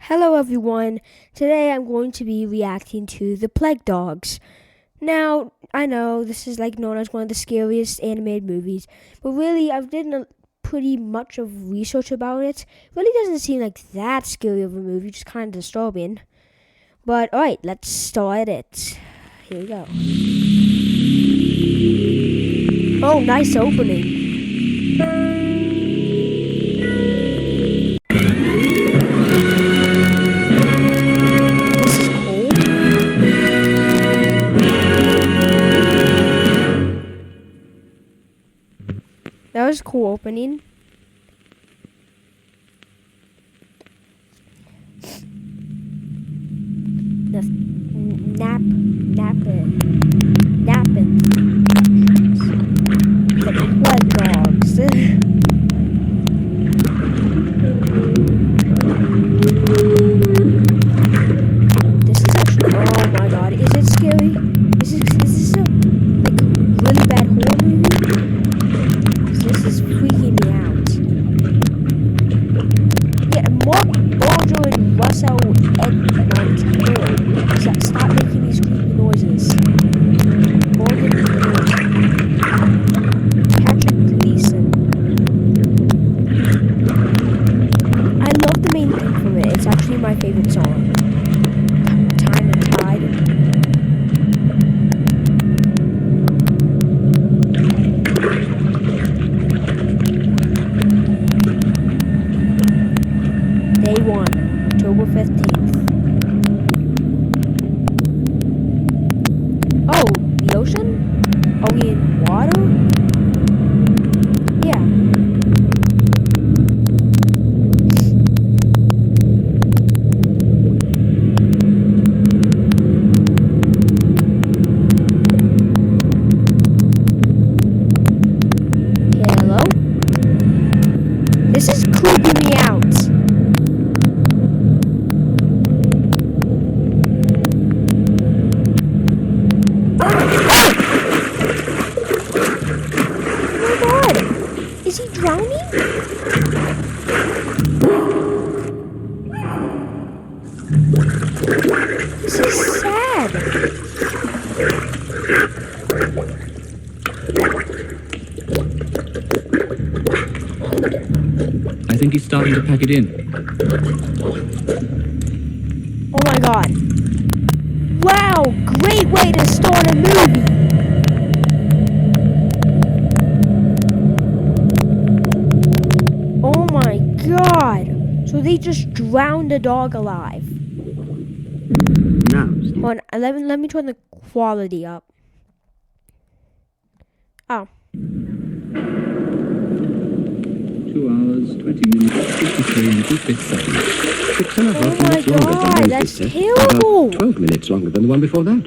Hello everyone, today I'm going to be reacting to The Plague Dogs. Now, I know this is known as one of the scariest animated movies, but really I've done pretty much of research about it. Really doesn't seem like that scary of a movie, just kind of disturbing. But alright, let's start it. Here we go. Oh, nice opening. That was a cool opening. The napping. The Plague Dogs. This is actually, oh my god, is it scary? Is this a really bad horror movie? This is freaking me out. Yeah, Mark Bojo and Russell Edmund Hill. Stop making these creepy noises. Morgan Freeman. Patrick Gleason. I love the main theme from it. It's actually my favorite song. Time and Tide. Day 1, October 15th. Oh, the ocean? Are we in water? Yeah. Hello? This is creeping me out. Is he drowning? This is sad. I think he's starting to pack it in. Oh my god. Wow, great way to start a movie. Oh my god! So they just drowned a dog alive. Now, Hold on, let me turn the quality up. Oh. 2 hours, 20 minutes, 53 and 2 seconds. 6.5 Oh my minutes longer than god, those that's set. terrible! About 12 minutes longer than the one before that.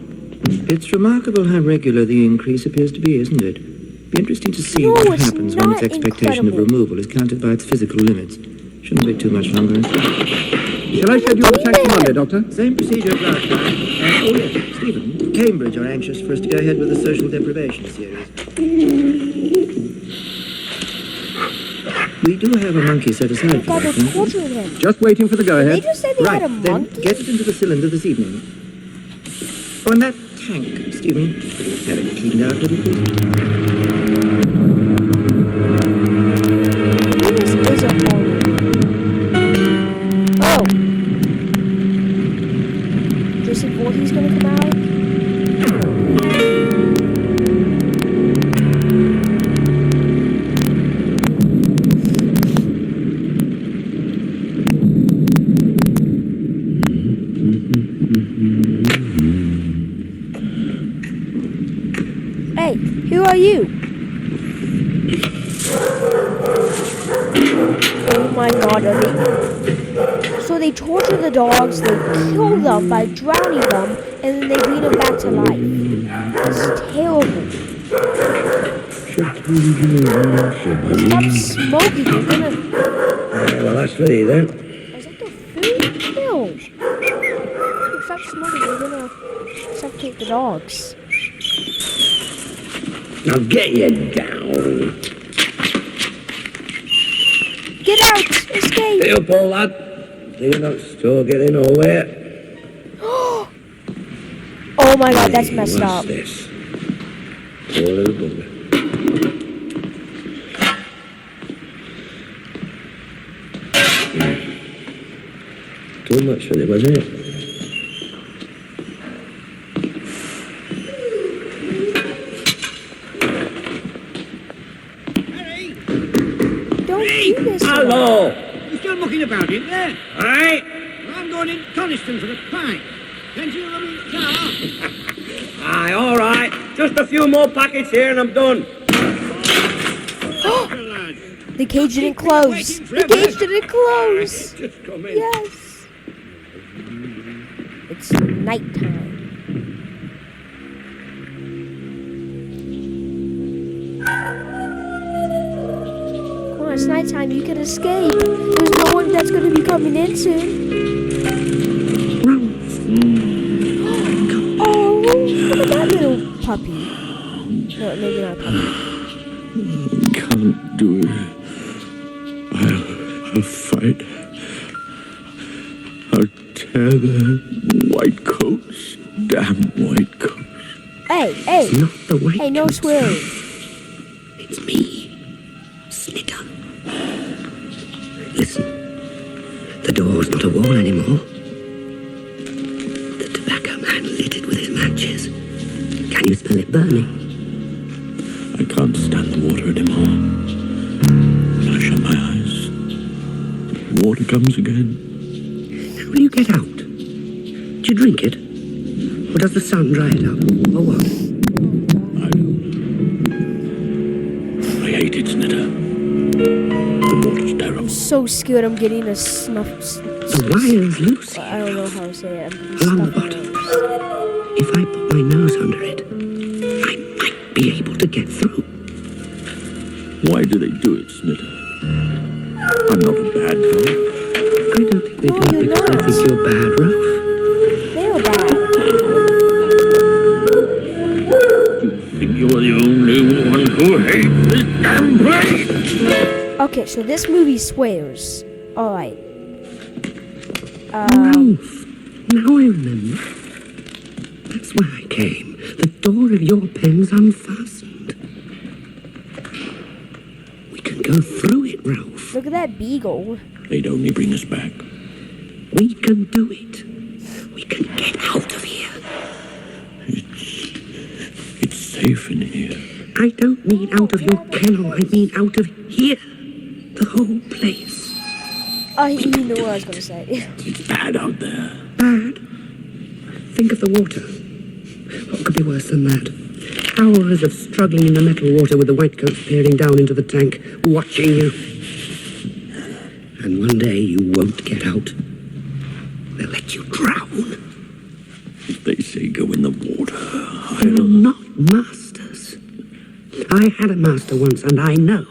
It's remarkable how regular the increase appears to be, isn't it? Be interesting to see No, what it's happens when its not expectation incredible. of removal is counted by its physical limits. Shouldn't be too much longer. Shall I schedule the taxi Monday, Doctor? Same procedure as last time. Oh yes, Stephen, Cambridge are anxious for us to go ahead with the social deprivation series. We do have a monkey set aside for God, that. they're don't we? torturing him. Just waiting for the Did they go-ahead. just say they Right, had a then monkey? get it into the cylinder this evening. Oh, and that tank, Stephen. Have it cleaned out, little please. Maybe this is a horror movie. Oh. Jason Voorhees gonna come out? Hey, who are you? Oh my god, are they... So they torture the dogs, they kill them by drowning them, and then they bring them back to life. This is terrible. Stop smoking, you're gonna... Well, that's for you then. Is that the food? Ew. Stop smoking, you're gonna suffocate the dogs. Now get you down. Get out! Escape! Here, Paul, lad. Thinking about still getting nowhere. Oh my god, that's messed What's up. this? Poor little bugger. Too much for them, wasn't it? Don't do this. to her. Hello! You're still mucking about in there? Aye? Well, I'm going in Coniston for the pint. Plenty of room in the car. Aye, all right. Just a few more packets here and I'm done. Lad. The cage didn't close. The cage didn't close. Just come in. Yes. It's nighttime. Come on, it's nighttime. You can escape. There's no one that's going to be coming in soon. Oh, look at that little puppy. No, maybe not a puppy. Can't do it. I'll fight. I'll tear the white coats. Damn white coats. Hey, hey, Not the way. hey, no swearing. It's me, Snitter. Listen, the door's not a wall anymore. The tobacco man lit it with his matches. Can you smell it burning? I can't stand the water anymore. When I shut my eyes, the water comes again. How do you get out? Do you drink it? Or does the sun dry it up? Or what? I hate it, Snitter. The water's terrible. So scared I'm getting a snuff. The wire's loose I don't know how to say it. I'm along the stuck in bottom. it. If I put my nose under it, I might be able to get through. Why do they do it, Snitter? I'm not a bad dog. I don't think they No, do it you're because not. I think you're bad, Ralph. They're bad. You're the only one who hates this damn place. Okay, so this movie swears. Alright. Ralph, now I remember. That's why I came. The door of your pen's unfastened. We can go through it, Ralph. Look at that beagle. They'd only bring us back. We can do it. We can get out of here. It's safe in here. I don't mean out of your kennel. I mean out of here. The whole place. You know what I was gonna say. It's bad out there. Bad? Think of the water. What could be worse than that? Hours of struggling in the metal water with the whitecoats peering down into the tank, watching you. And one day you won't get out. They'll let you drown. If they say go in the water, They're I'll... not masters. I had a master once, and I know.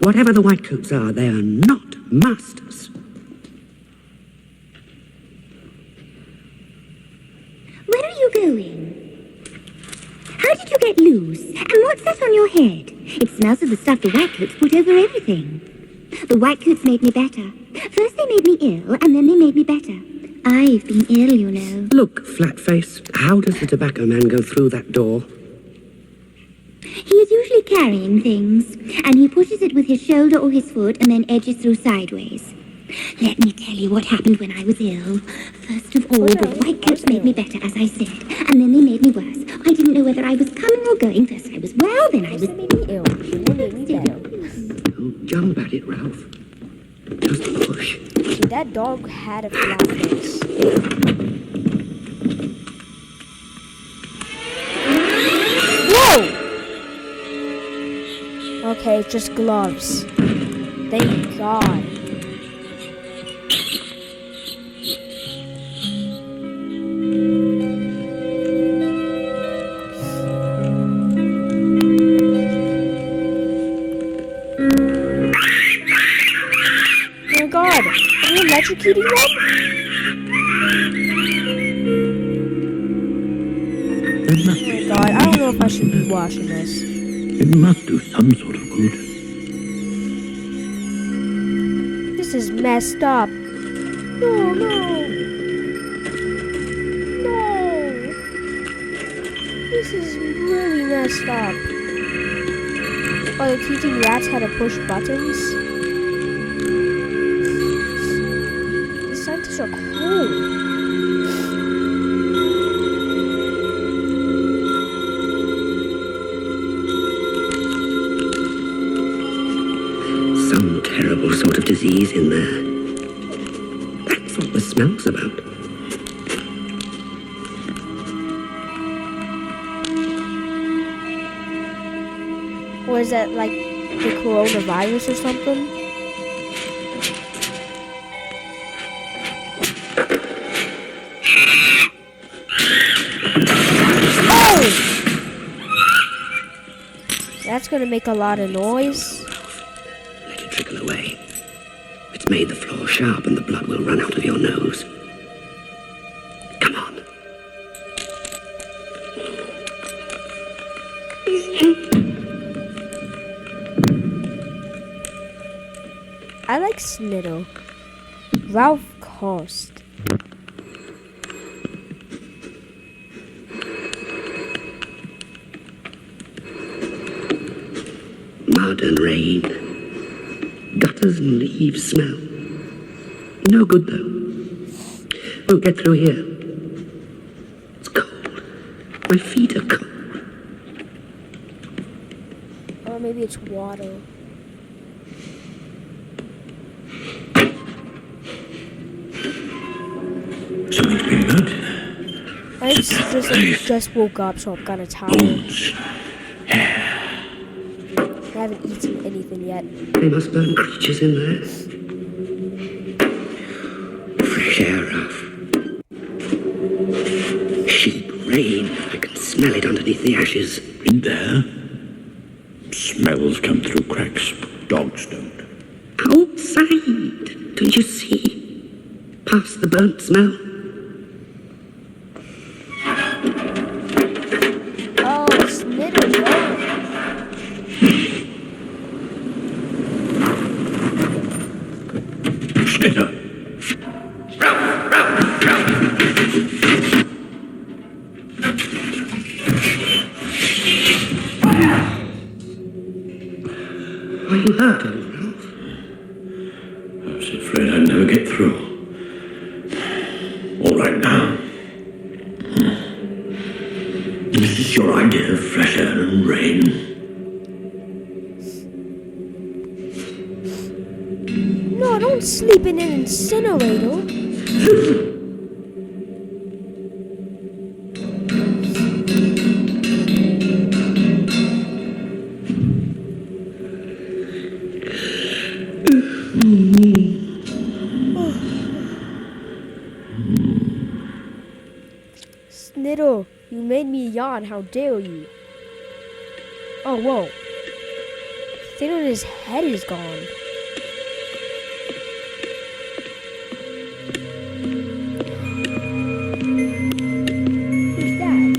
Whatever the whitecoats are, they are not masters. Where are you going? How did you get loose? And what's that on your head? It smells of the stuff the whitecoats put over everything. The whitecoats made me better. First they made me ill, and then they made me better. I've been ill, you know. Look, Flatface, how does the tobacco man go through that door? He is usually carrying things, and he pushes it with his shoulder or his foot and then edges through sideways. Let me tell you what happened when I was ill. First of all, the whitecoats made me better, as I said, and then they made me worse. I didn't know whether I was coming or going. First I was well, then I was... They made me ill. They made me better. Don't jump at it, Ralph. Just push. See, that dog had a flat face. Whoa! Okay, it's just gloves. Thank God. Oh my God, are we electrocuting them? It must Oh my God, I don't know if I should be watching this. It must do some sort of good. This is messed up. No, no. No. This is really messed up. Oh, they're teaching rats how to push buttons? The scientists are cool. Some terrible sort of disease in there. That's what the smell's about. Or is that like the coronavirus or something? Oh! That's gonna make a lot of noise. Let it trickle away. It's made the floor sharp and the blood will run out of your nose. Come on. I like Sniddle. Ralph Cost. Mud and rain. Gutters and leaves smell. No good though. Won't get through here. It's cold. My feet are cold. Or maybe it's water. Something's been moved. I just woke up, so I'm kind of tired. Bones. I haven't eaten anything yet. They must burn creatures in there. Fresh air, Ralph. Sheep, rain. I can smell it underneath the ashes. In there. Smells come through cracks. Dogs don't. Outside. Don't you see? Past the burnt smell. Oh, Sniddle, no. Snitter. Are you hurt, old Ralph? I was afraid I'd never get through. All right now. This is your idea of fresh air and rain. No, don't sleep in an incinerator. Sniddle, you made me yawn. How dare you? Oh, whoa. Sniddle's head is gone. Who's that?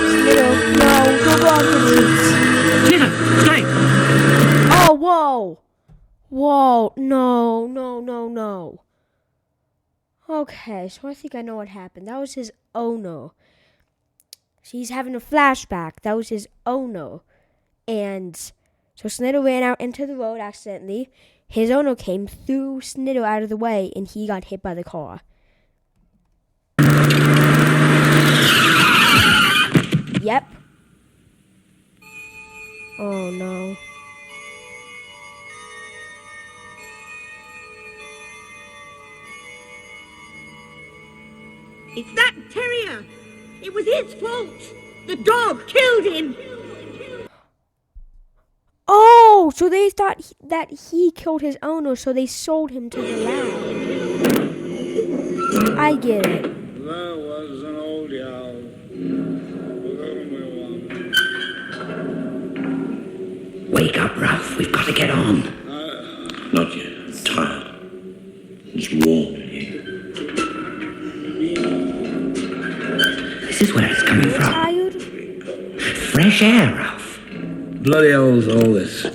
Sniddle, no, don't go off the trees. Snitter, stay! Oh, whoa. Whoa, no, no, no, no. Okay, so I think I know what happened. That was his Ono. He's having a flashback. That was his Ono. And so Sniddle ran out into the road accidentally. His Ono came, threw Sniddle out of the way, and he got hit by the car. Yep. Oh, no. It's that terrier. It was his fault. The dog killed him. Oh, so they thought that he killed his owner, so they sold him to the lab. I get it. There was an old owl. Wake up, Ralph. We've got to get on. Not yet. I'm tired. It's warm in here. is where it's coming from. Tired? Fresh air, Ralph. Bloody hell's all this?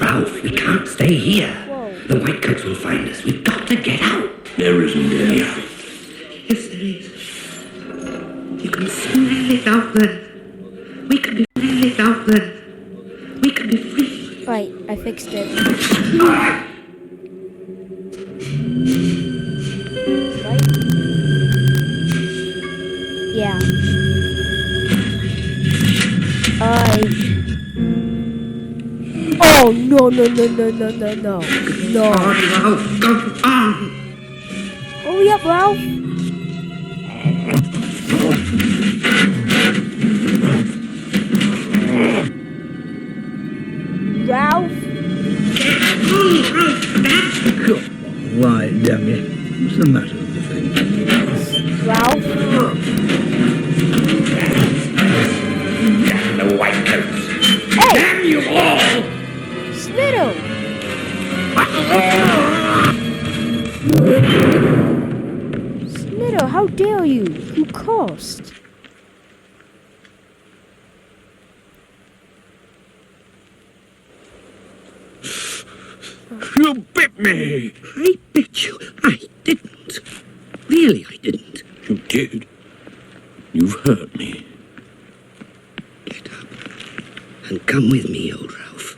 Ralph, we can't stay here. Whoa. The Whitecoats will find us. We've got to get out. There isn't any. Yes, there is. You can smell it out there. We can be free out there. We can be free. Right, I fixed it. Right? Yeah. Oh, no. No. Ralph, come on. Hurry up, Ralph. Ralph? Why, damn you. What's the matter with the thing? Ralph? Damn the Whitecoats. Hey! Damn you all. Snittle! Snittle, how dare you? You cursed. You bit me! I bit you. I didn't. Really, I didn't. You did. You've hurt me. Get up and come with me, old Ralph.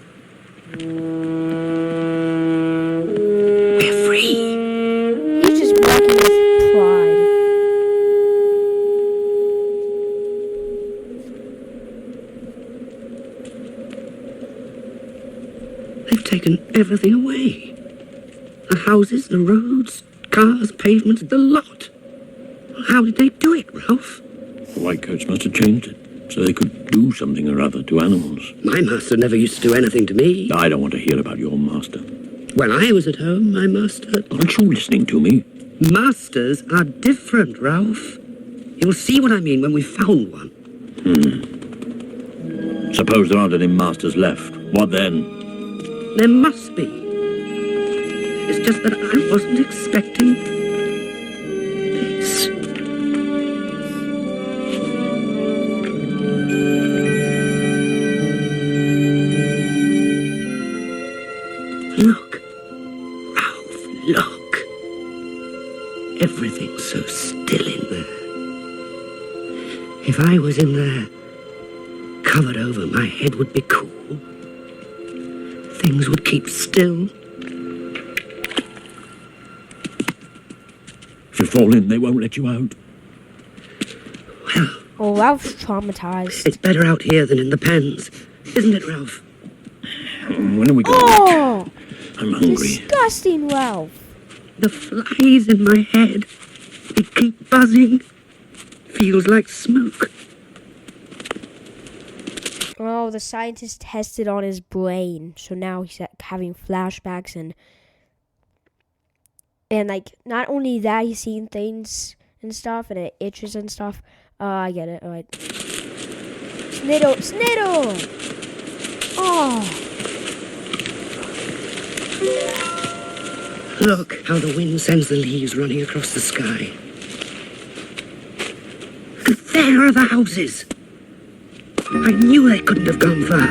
We're free. He's just working his pride. They've taken everything away. The houses, the roads, cars, pavements, the lot. How did they do it, Ralph? The Whitecoats must have changed it, so they could do something or other to animals. My master never used to do anything to me. I don't want to hear about your master. When I was at home, my master... Aren't you listening to me? Masters are different, Ralph. You'll see what I mean when we've found one. Suppose there aren't any masters left. What then? There must be. It's just that I wasn't expecting this. Look, Ralph, look. Everything's so still in there. If I was in there, covered over, my head would be cool. Things would keep still. If you fall in, they won't let you out. Well, Oh, Ralph's traumatized. it's better out here than in the pens, isn't it, Ralph? When are we going Oh! back? I'm hungry. Disgusting, Ralph. The flies in my head, they keep buzzing. Feels like smoke. Oh, the scientist tested on his brain, so now he's having flashbacks and like not only that, he's seeing things and stuff, and it itches and stuff. I get it. All right. Snittle. Oh. Look how the wind sends the leaves running across the sky. And there are the houses. I knew they couldn't have gone far.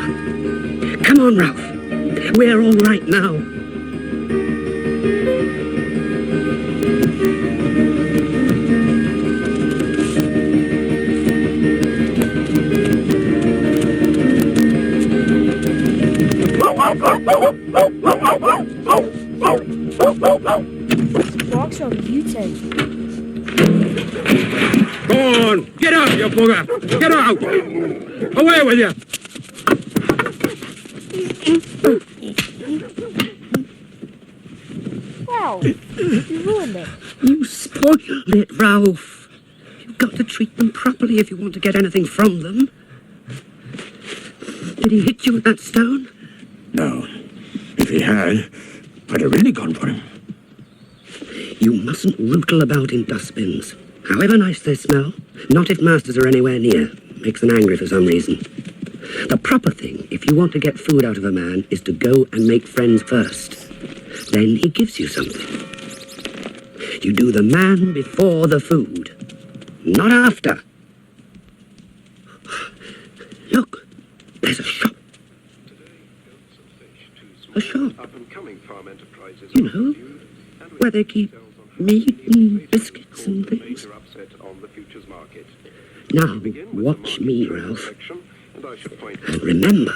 Come on, Ralph. We're all right now. Dogs are mutant. Go on! Get out, you bugger! Get out! Away with you! Wow, you ruined it. You spoiled it, Ralph. You've got to treat them properly if you want to get anything from them. Did he hit you with that stone? No. If he had, I'd have really gone for him. You mustn't rootle about in dustbins. However nice they smell, not if masters are anywhere near. Makes them angry for some reason. The proper thing, if you want to get food out of a man, is to go and make friends first. Then he gives you something. You do the man before the food, not after. Look, there's a shop. A shop. You know, where they keep meat and biscuits and things. Now, watch me, Ralph. And remember,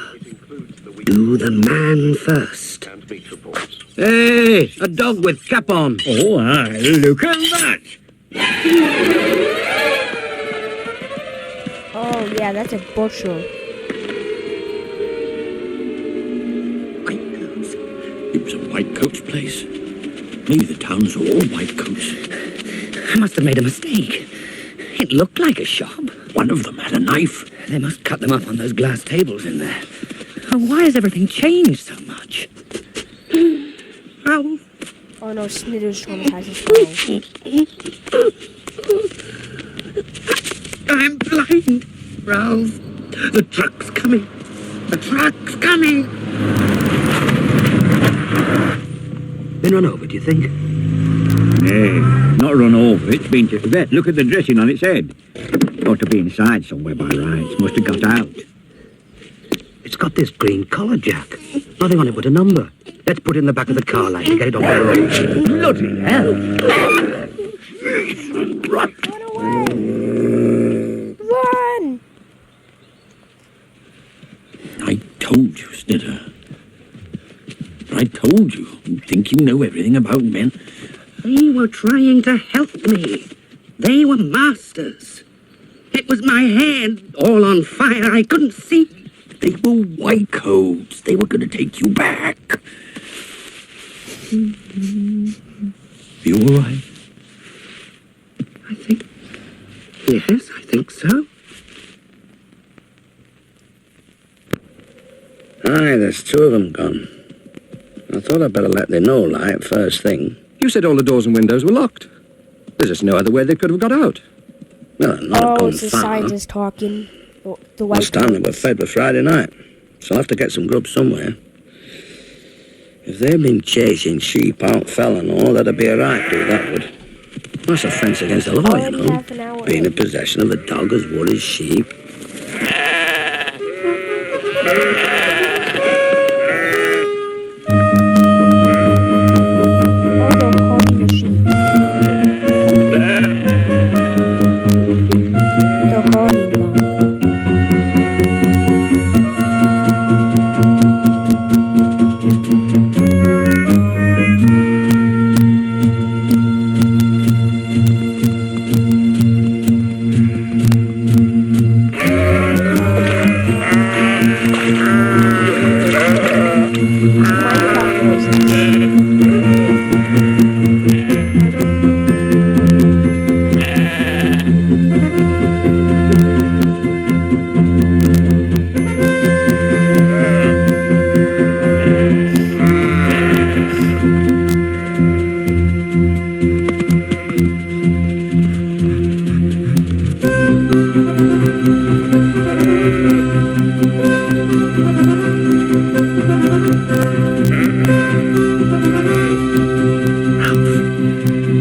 do the man first. Hey, a dog with cap on. Oh, aye, look at that. Oh, yeah, that's a butcher. White coats. It was a white coats place. Maybe the town's all white coats. I must have made a mistake. It looked like a shop. One of them had a knife. They must cut them up on those glass tables in there. Oh, why has everything changed so much? Ralph. Oh no, Snitter's traumatized his phone. I'm blind, Ralph. The truck's coming. The truck's coming. Been run over, do you think? Nay, not run over. It's been to the vet. Look at the dressing on its head. Ought to be inside somewhere by rights. Must have got out. It's got this green collar, Jack. Nothing on it but a number. Let's put it in the back of the car light and get it on the road. Bloody hell. Run away! Run! I told you, Snitter. I told you. You think you know everything about men. They were trying to help me. They were masters. It was my head all on fire. I couldn't see. They were white coats. They were going to take you back. You all right? I think... Yes, I think so. Aye, there's two of them gone. I thought I'd better let they know, like, first thing. You said all the doors and windows were locked. There's just no other way they could have got out. Well, not Oh, gone it's the far. scientist talking. Oh, the white Last time they were coats. fed was Friday night, so I'll have to get some grub somewhere. If they'd been chasing sheep out fell and all, that'd be a right to, that would. That's offence against the law, you Already know. half an hour Being in in. possession of a dog as wood as sheep. Oh, they're calling the sheep. They're calling them. Minecraft voices.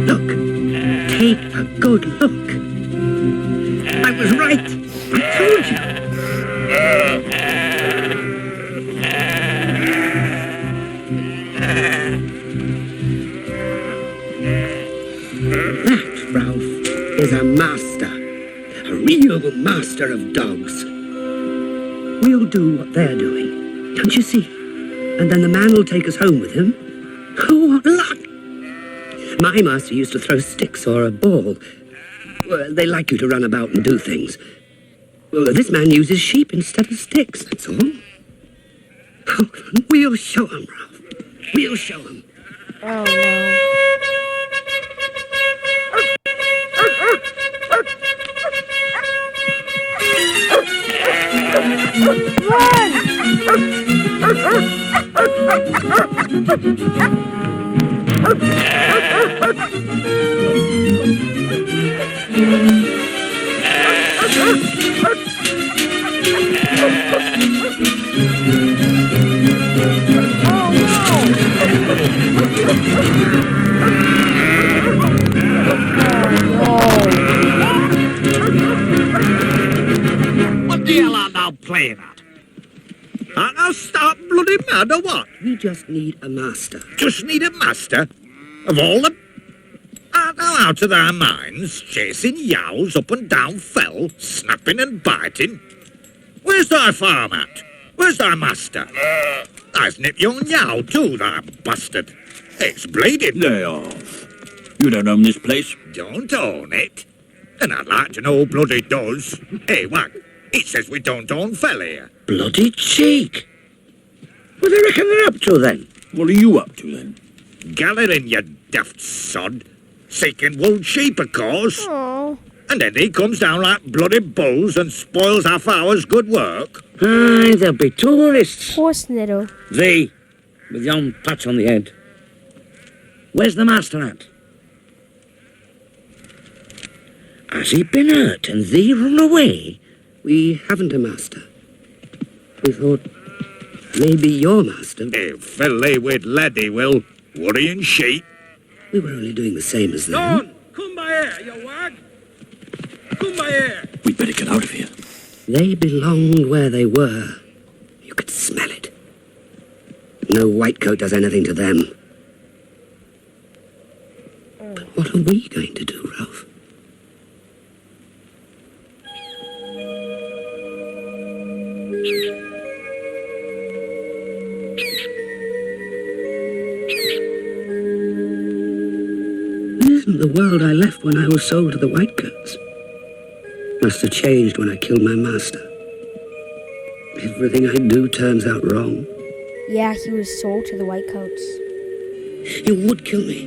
Look. Take a good look. I was right. I told you. That, Ralph, is a master. A real master of dogs. We'll do what they're doing. Don't you see? And then the man will take us home with him. Oh, what luck! My master used to throw sticks or a ball. Well, they like you to run about and do things. Well, this man uses sheep instead of sticks, that's all. Oh, we'll show him, Ralph. We'll show him. Oh no. Oh no! we mad or what? We just need a master. Just need a master? Of all the... Aren't they out of their minds, chasing yows up and down fell, snapping and biting? Where's thy farm at? Where's thy master? Thy's nipped young yow too, thou bastard. It's bleeding. Lay off. You don't own this place. Don't own it. And I'd like to know who bloody does. Hey, Wag, it says we don't own fell here. Bloody cheek. What do they reckon they're up to, then? What are you up to, then? Gathering, you daft sod. Seeking wool sheep, of course. Oh, And then he comes down like bloody bulls and spoils half hour's good work. Aye, there'll be tourists. poor Sniddle. Thee, with yon patch on the head. Where's the master at? Has he been hurt and thee run away? We haven't a master. We thought maybe your master. Hey, filly with lead, he will. Worrying sheep. We were only doing the same as them. Don, come by here, you wag. Come by here. We'd better get out of here. They belonged where they were. You could smell it. No white coat does anything to them. But what are we going to do, Ralph? This isn't the world I left when I was sold to the Whitecoats. Must have changed when I killed my master. Everything I do turns out wrong. Yeah, he was sold to the Whitecoats. You would kill me,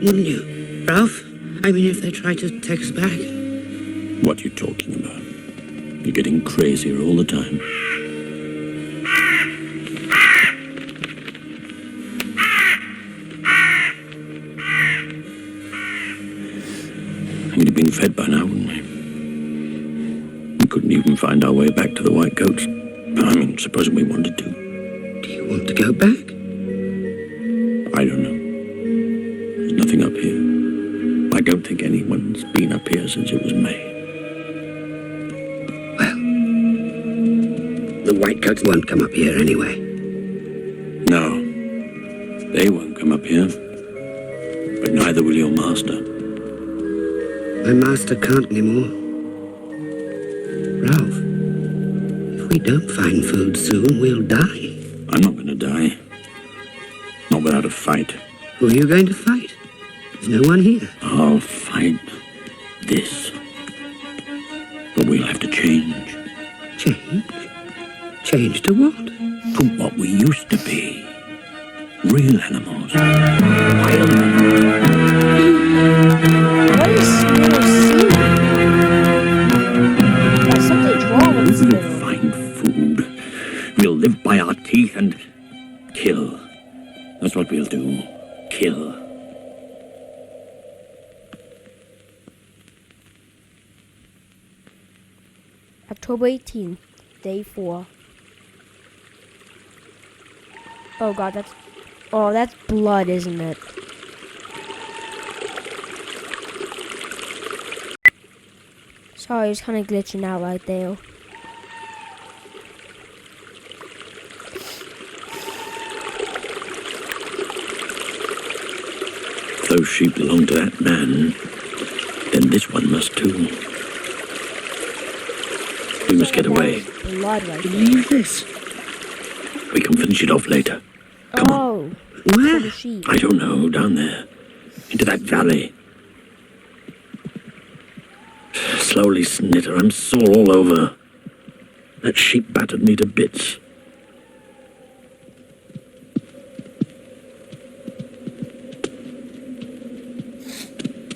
wouldn't you, Ralph? I mean, if they try to take us back. What are you talking about? You're getting crazier all the time. We'd have been fed by now, wouldn't we? We couldn't even find our way back to the Whitecoats. I mean, supposing we wanted to. Do you want to go back? I don't know. There's nothing up here. I don't think anyone's been up here since it was made. Well, the Whitecoats won't come up here anyway. No, they won't come up here. But neither will your master. My master can't anymore. Ralph, if we don't find food soon, we'll die. I'm not going to die. Not without a fight. Who are you going to fight? There's no one here. I'll fight this. But we'll have to change. Change? Change to what? To what we used to be. Real animals. Wild animals. What is Sniddle seeing? Yeah, something's wrong with We'll Sniddle. find food. We'll live by our teeth and kill. That's what we'll do. Kill. October 18th, day 4. Oh god, that's blood, isn't it? Sorry, it's kind of glitching out right there. If those sheep belong to that man, then this one must too. We must get away. Blood right there. Leave this. We can finish it off later. Come on. Oh, Where? the sheep. I don't know, down there. Into that valley. Slowly, Snitter. I'm sore all over. That sheep battered me to bits.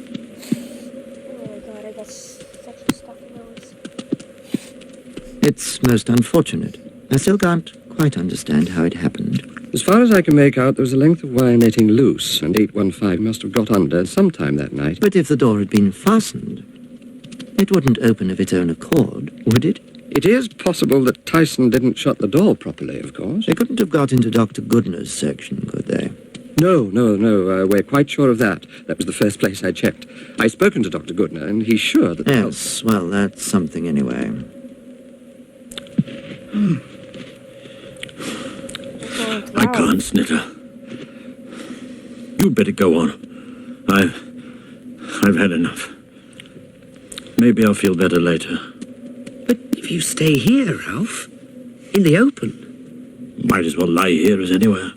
Oh god, I got such a stuffy nose. It's most unfortunate. I still can't quite understand how it happened. As far as I can make out, there was a length of wire netting loose, and 815 must have got under sometime that night. But if the door had been fastened, it wouldn't open of its own accord, would it? It is possible that Tyson didn't shut the door properly, of course. They couldn't have got into Dr. Goodner's section, could they? No. We're quite sure of that. That was the first place I checked. I've spoken to Dr. Goodner, and he's sure that... Yes, well, that's something anyway. I can't, Snitter. You'd better go on. I've had enough. Maybe I'll feel better later. But if you stay here, Ralph, in the open... Might as well lie here as anywhere.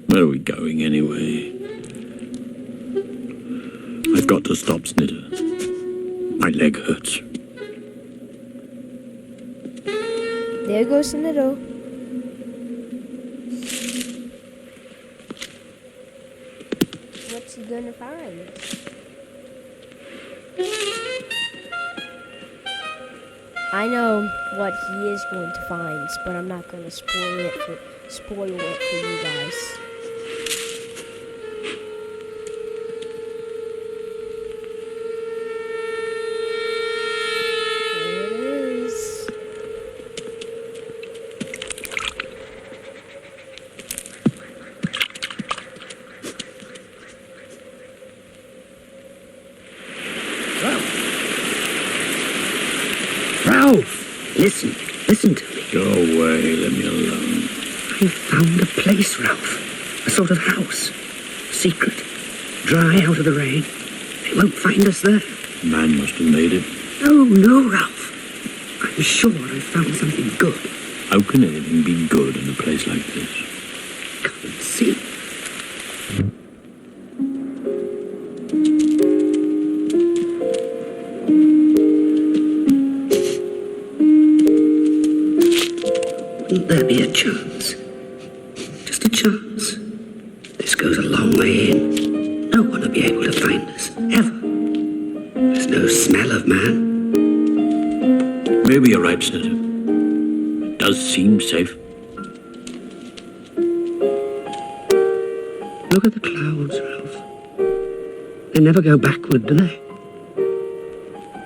Where are we going, anyway? I've got to stop, Snitter. My leg hurts. There goes Snitter. What's he gonna find? I know what he is going to find, but I'm not going to spoil it for you guys. There it is. Ralph, listen to me. Go away, let me alone. I found a place, Ralph. A sort of house. Secret. Dry out of the rain. They won't find us there. Man must have made it. No, Ralph. I'm sure I found something good. How can anything be good in a place like this? Come and see. Wouldn't there be a chance? Just a chance. This goes a long way in. No one will be able to find us, ever. There's no smell of man. Maybe you're right, Snitter. It does seem safe. Look at the clouds, Ralph. They never go backward, do they?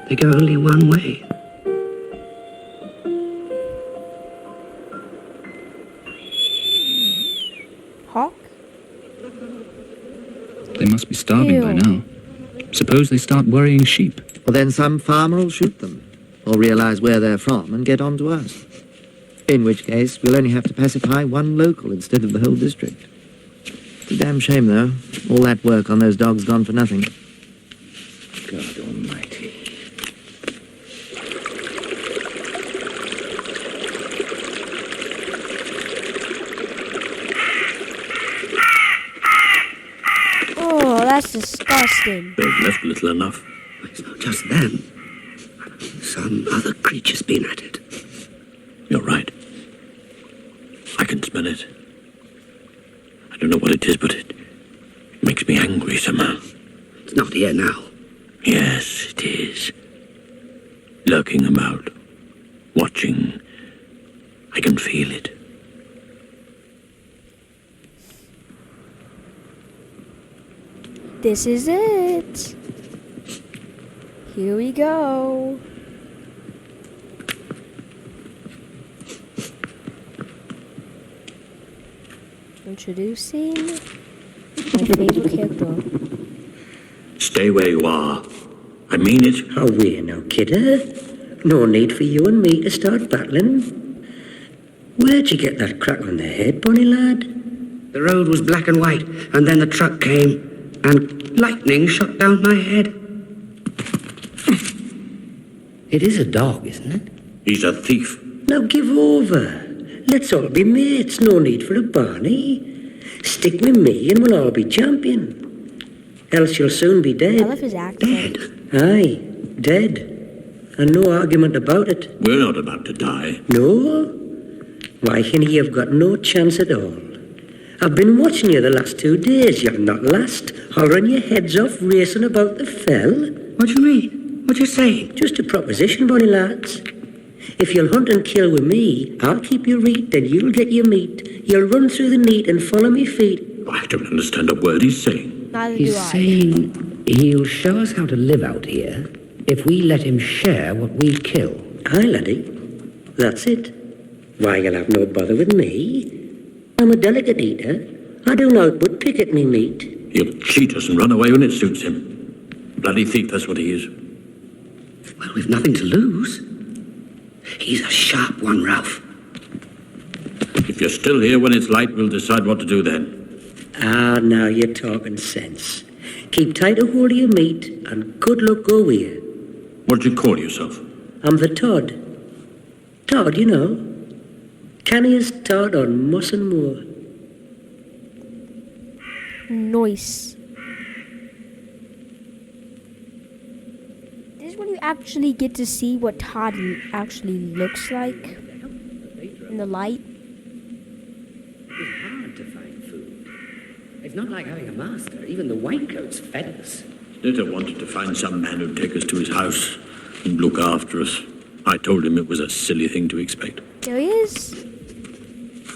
They go only one way. Hawk? They must be starving by Ew. now. Suppose they start worrying sheep. Well, then some farmer will shoot them, or realise where they're from and get on to us. In which case, we'll only have to pacify one local instead of the whole district. It's a damn shame, though. All that work on those dogs gone for nothing. God almighty. Oh, that's disgusting. They've left little enough. It's not just them. Some other creature's been at it. You're right. I can smell it. I don't know what it is, but it makes me angry somehow. It's not here now. Yes, it is. Lurking about. Watching. I can feel it. This is it. Here we go. Introducing my favorite character. Stay where you are. I mean it. Oh, we're no kidder. No need for you and me to start battling. Where'd you get that crack on the head, Bonnie lad? The road was black and white, and then the truck came, and lightning shot down my head. It is a dog, isn't it? He's a thief. Now give over. Let's all be mates. No need for a Barney. Stick with me and we'll all be champion. Else you'll soon be dead. I love his accent. Dead? Aye, dead. And no argument about it. We're not about to die. No? Why, Hinny, you've got no chance at all. I've been watching you the last 2 days. You're not last, hollering your heads off, racing about the fell. What do you mean? What you saying? Just a proposition, Bonnie lads. If you'll hunt and kill with me, I'll keep your reet, then you'll get your meat. You'll run through the neat and follow me feet. I don't understand a word he's saying. Neither He's do I. saying he'll show us how to live out here if we let him share what we kill. Aye, laddie. That's it. Why, you'll have no bother with me. I'm a delicate eater. I do not but pick at me meat. He'll cheat us and run away when it suits him. Bloody thief, that's what he is. Well, we've nothing to lose. He's a sharp one, Ralph. If If you're still here when it's light, we'll decide what to do then. Ah, now you're talking sense. Keep tight a hold of your meat, and good luck go with you. What do you call yourself? I'm the Todd. Todd, you know. Canniest Todd on Moss and Moor. Nice. This is when you actually get to see what Todd actually looks like in the light. It's hard to find food. It's not like having a master. Even the whitecoats fed us. Snitter wanted to find some man who'd take us to his house and look after us. I told him it was a silly thing to expect. There he is.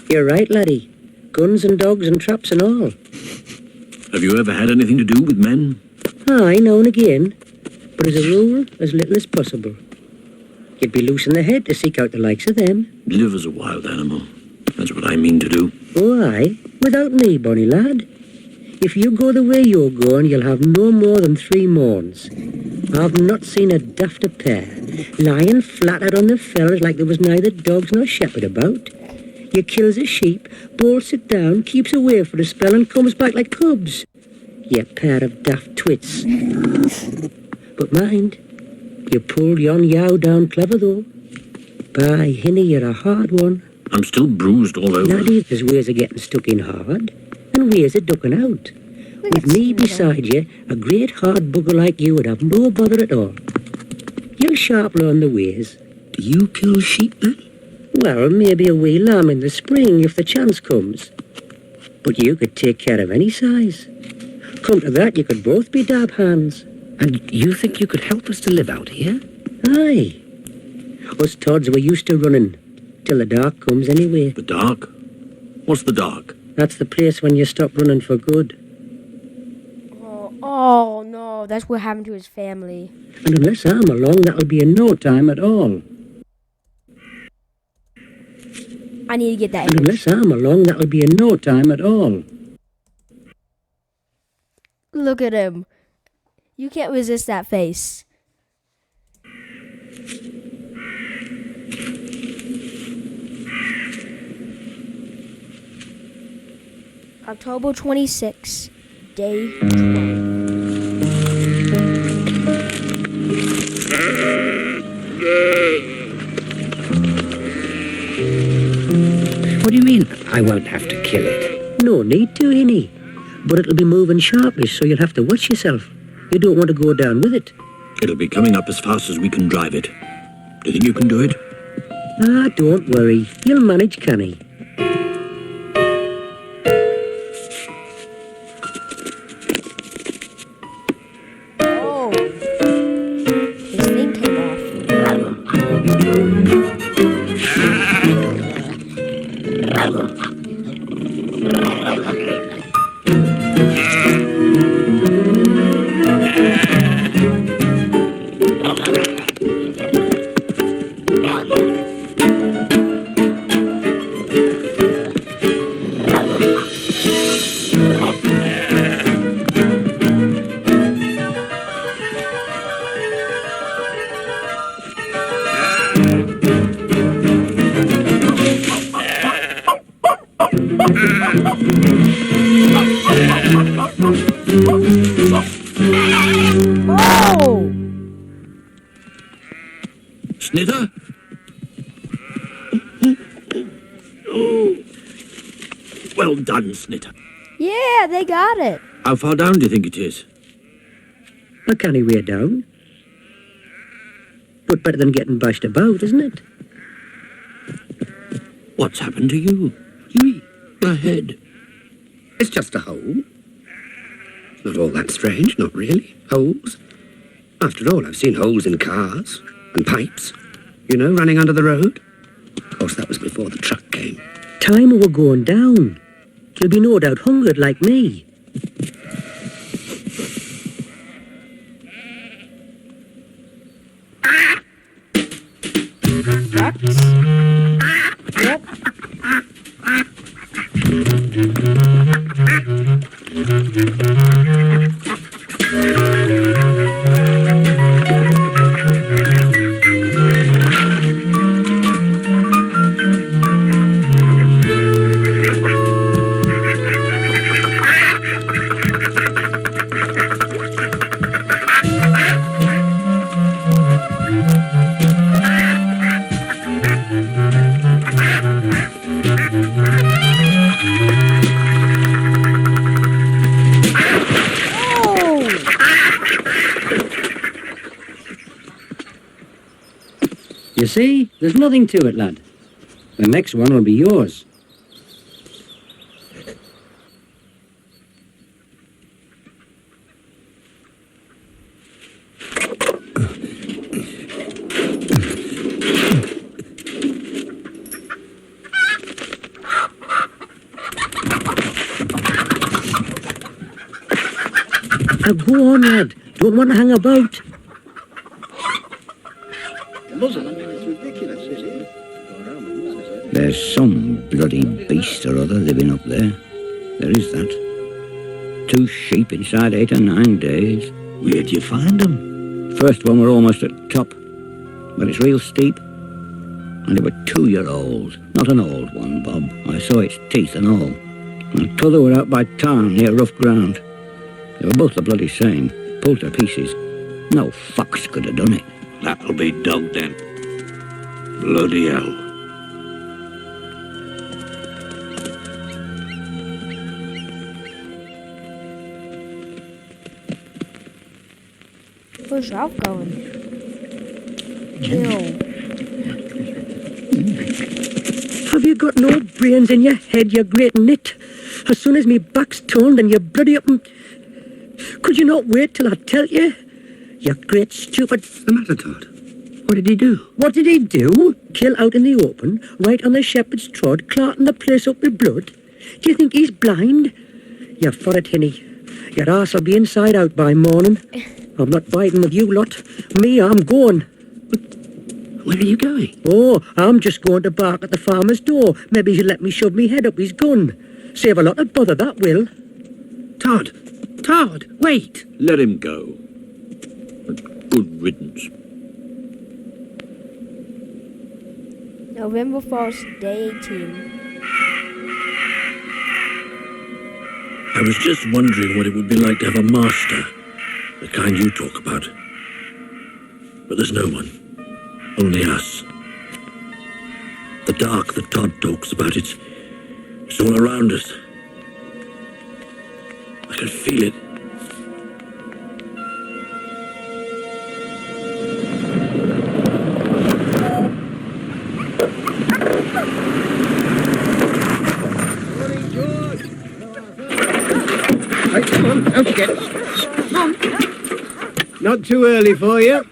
You're right, laddie. Guns and dogs and traps and all. Have you ever had anything to do with men? Aye, now and again. But as a rule, as little as possible. You'd be loose in the head to seek out the likes of them. Live as a wild animal. That's what I mean to do. Oh, aye. Without me, bonny lad. If you go the way you're going, you'll have no more than 3 morns. I've not seen a dafter pair, lying flat out on the fells like there was neither dogs nor shepherd about. You kills a sheep, bolts it down, keeps away for a spell, and comes back like cubs. You pair of daft twits. But mind, you pulled yon yow down clever, though. By Hinny, you're a hard one. I'm still bruised all over. Laddie, there's ways of getting stuck in hard, and ways of ducking out. With me beside you, a great hard bugger like you would have no bother at all. You'll sharp learn the ways. Do you kill sheep, then? Well, maybe a wee lamb in the spring if the chance comes. But you could take care of any size. Come to that, you could both be dab hands. And you think you could help us to live out here? Aye. Us Todds were used to running, till the dark comes anyway. The dark? What's the dark? That's the place when you stop running for good. Oh no, that's what happened to his family. And unless I'm along, that'll be in no time at all. I need to get that And image. unless I'm along, that'll be in no time at all. Look at him. You can't resist that face. October 26, day 12. What do you mean, I won't have to kill it? No need to, Hinny. But it'll be moving sharpish, so you'll have to watch yourself. You don't want to go down with it. It'll be coming up as fast as we can drive it. Do you think you can do it? Ah, don't worry. You'll manage, canny. Oh. His thing came off. Oh! Snitter? Well done, Snitter. Yeah, they got it. How far down do you think it is? A canny way down. But better than getting bashed about, isn't it? What's happened to you? Your head. It's just a hole. Not all that strange, not really. Holes. After all, I've seen holes in cars and pipes, you know, running under the road. Of course, that was before the truck came. Time we're going down. You'll be no doubt hungered like me. Yep. You see, there's nothing to it, lad. The next one will be yours. Now go on, lad. Don't want to hang about. There's some bloody beast or other living up there. There is that. 2 sheep inside 8 or 9 days. Where'd you find them? First one were almost at top, but it's real steep. And they were 2-year-olds, not an old one, Bob. I saw its teeth and all. And t'other were out by town near rough ground. They were both the bloody same, pulled to pieces. No fox could have done it. That'll be dog then. Bloody hell. Where's Ralph going? Ew. Have you got no brains in your head, you great nit? As soon as me back's turned and you're bloody up and... Could you not wait till I tell you? You great stupid... What's the matter, Todd? What did he do? What did he do? Kill out in the open, right on the shepherd's trod, clotting the place up with blood? Do you think he's blind? You're for it, Hinny. Your arse will be inside out by morning. I'm not biding with you lot. Me, I'm going. Where are you going? Oh, I'm just going to bark at the farmer's door. Maybe he'll let me shove me head up his gun. Save a lot of bother, that will. Todd! Todd, wait! Let him go. Good riddance. November 1st, day 18. I was just wondering what it would be like to have a master, the kind you talk about. But there's no one. Only us. The dark that Todd talks about, it's all around us. I can feel it. Right, come on, out you get. Come on. Not too early for you.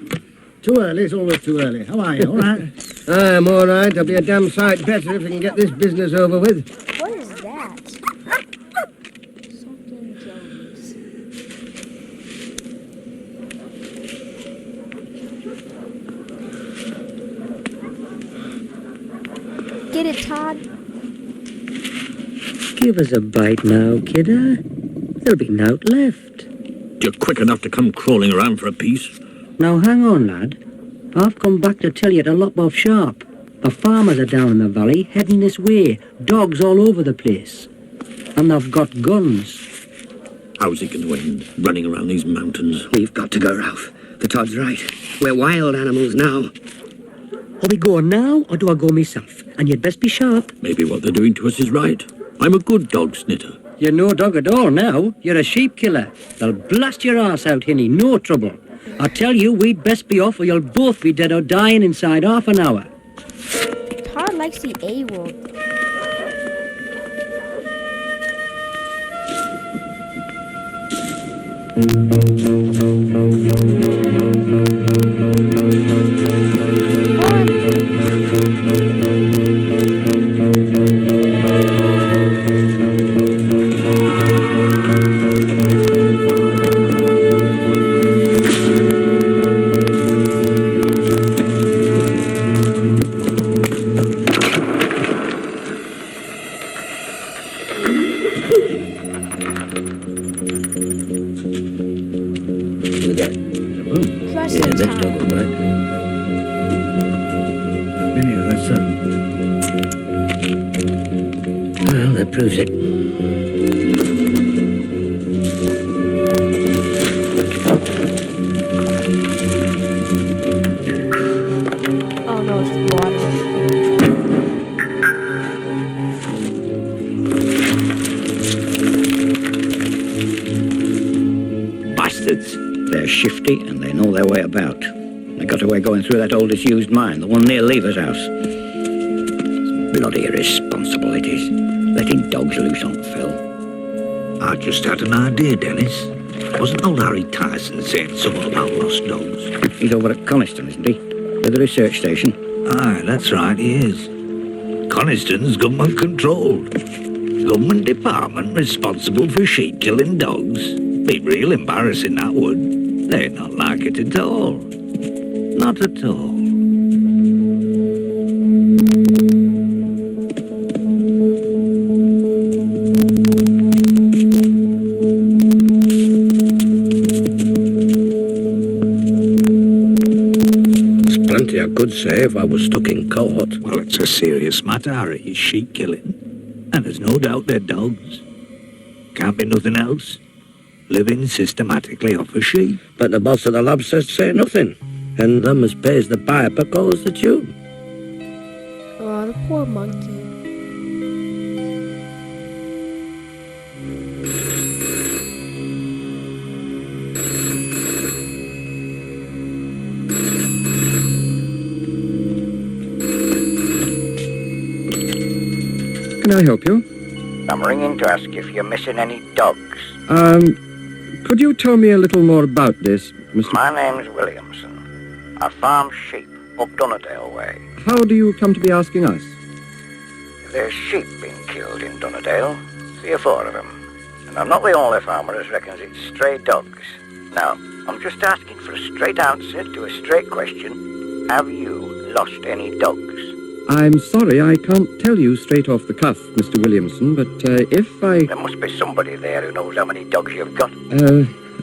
Too early, it's always too early. How are you, all right? I'm all right. I'll be a damn sight better if we can get this business over with. What is that? Something Jones. Get it, Todd? Give us a bite now, kidder. There'll be naught left. You're quick enough to come crawling around for a piece. Now hang on, lad. I've come back to tell you to lop off sharp. The farmers are down in the valley, heading this way. Dogs all over the place. And they've got guns. How's it going to end, running around these mountains? We've got to go, Ralph. The Todd's right. We're wild animals now. Are we going now, or do I go myself? And you'd best be sharp. Maybe what they're doing to us is right. I'm a good dog snitter. You're no dog at all now. You're a sheep killer. They'll blast your arse out, Hinny. No trouble. I tell you, we'd best be off or you'll both be dead or dying inside half an hour. Todd likes the A word. Well, that proves it. Oh no, it's water. Bastards! They're shifty. safety, and they know their way about. They got away going through that old disused mine, the one near Lever's house. It's bloody irresponsible it is, letting dogs loose on Phil. I just had an idea, Dennis. Wasn't old Harry Tyson saying something about lost dogs? He's over at Coniston, isn't he? At the research station. Aye, that's right, he is. Coniston's government-controlled. Government department responsible for sheep-killing dogs. Be real embarrassing, that would. They'd not like it at all. Not at all. There's plenty I could say if I was stuck in court. Well, it's a serious matter, Harry. It's sheep-killing. And there's no doubt they're dogs. Can't be nothing else. Living systematically off a sheep. But the boss of the lab says say nothing. And them as pays the piper calls the tune. Oh, the poor monkey. Can I help you? I'm ringing to ask if you're missing any dogs. Could you tell me a little more about this, Mr. My name's Williamson. I farm sheep up Dunnerdale way. How do you come to be asking us? There's sheep being killed in Dunnerdale, 3 or 4 of them. And I'm not the only farmer as reckons it's stray dogs. Now, I'm just asking for a straight answer to a straight question. Have you lost any dogs? I'm sorry, I can't tell you straight off the cuff, Mr. Williamson, but if I... There must be somebody there who knows how many dogs you've got.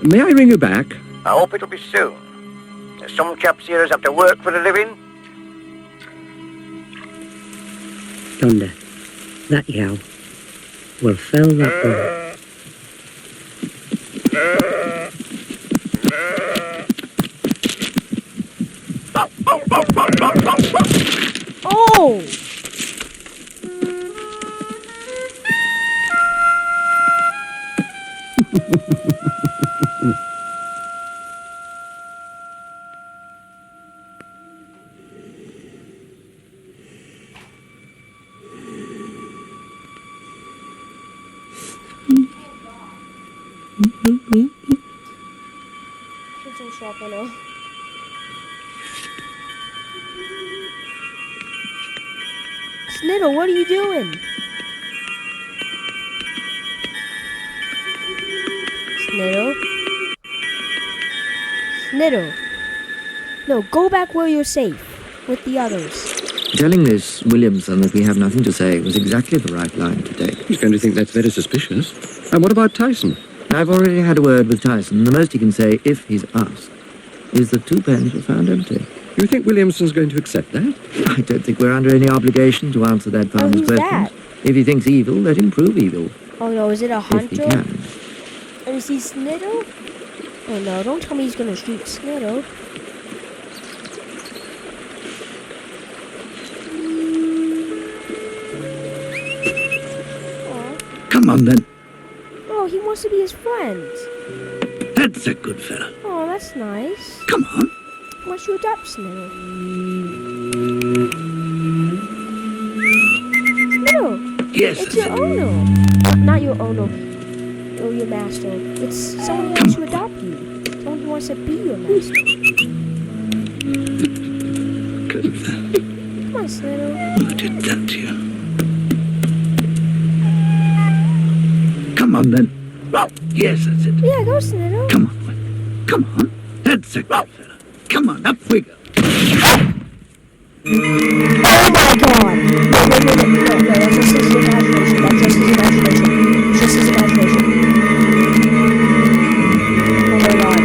May I ring you back? I hope it'll be soon. There's some chaps here as have to work for a living. Thunder, that yow will fell that bird. Oh! Sniddle, what are you doing? Sniddle? Sniddle. No, go back where you're safe, with the others. Telling Miss Williamson that we have nothing to say was exactly the right line to take. He's going to think that's very suspicious. And what about Tyson? I've already had a word with Tyson. The most he can say, if he's asked, is that 2 pens were found empty. You think Williamson's going to accept that? I don't think we're under any obligation to answer that farmer's who's question. that? If he thinks evil, let him prove evil. Oh no, is it a hunter? If he can. And is he Sniddle? Oh no, don't tell me he's gonna shoot Sniddle. Come on, then. Oh, he wants to be his friend. That's a good fella. Oh, that's nice. Come on. Why should you adopt Sniddle? Sniddle! Yes, It's your owner. Not your owner. Or your master. It's someone who wants to adopt you. Someone who wants to be your master. Come on, Sniddle. Who did that to you? Come on, then. Well, yes, that's it. Yeah, go, Sniddle. Come on. Come on. That's a good fella. Come on, up we go. Oh my god! No, that's just his imagination. That's just his imagination. It's just his imagination. Oh my god.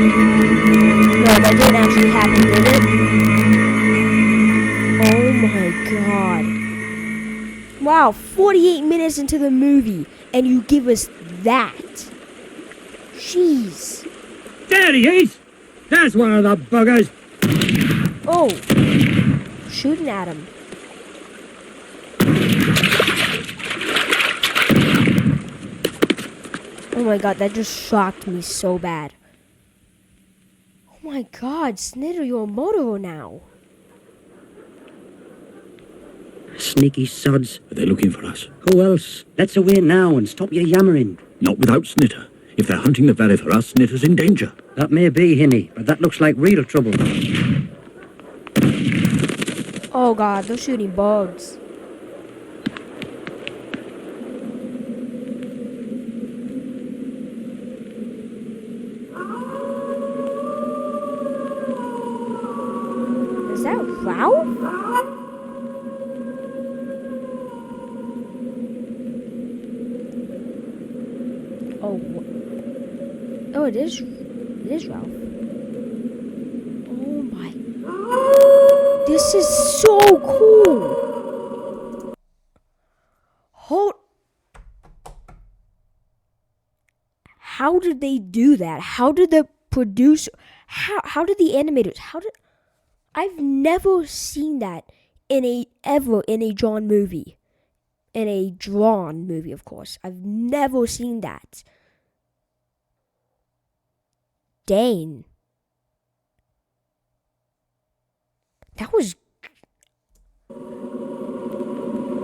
No, that didn't actually happen, did it? Oh my god. Wow, 48 minutes into the movie, and you give us that. Jeez. There he is! There's one of the buggers! Oh. Shooting at him. Oh my god, that just shocked me so bad. Oh my God, Snitter, you're a murderer now. Sneaky sods. Are they looking for us? Who else? Let's away now and stop your yammering. Not without Snitter. If they're hunting the valley for us, Snitter's in danger. That may be, Hinny, but that looks like real trouble. Oh God, they're shooting bugs. Is that Ralph? Oh, it is Ralph. Oh my. This is so cool. How did they do that? How did the producer, how did the animators, I've never seen that ever in a drawn movie. In a drawn movie, of course. I've never seen that. Dane.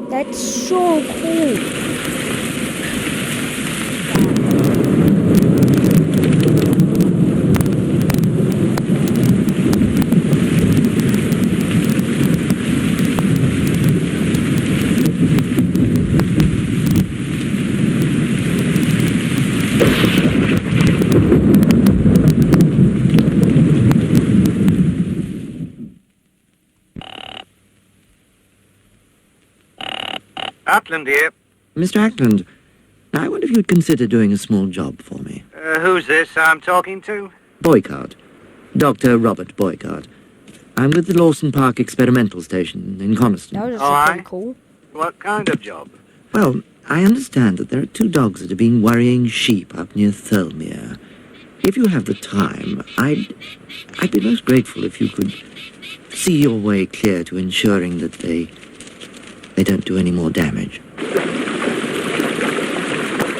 That's so cool. Ackland here. Mr. Ackland, I wonder if you'd consider doing a small job for me. Who's this I'm talking to? Boycott. Dr. Robert Boycott. I'm with the Lawson Park Experimental Station in Coniston. That was pretty cool. What kind of job? Well, I understand that there are 2 dogs that have been worrying sheep up near Thirlmere. If you have the time, I'd be most grateful if you could see your way clear to ensuring that they don't do any more damage.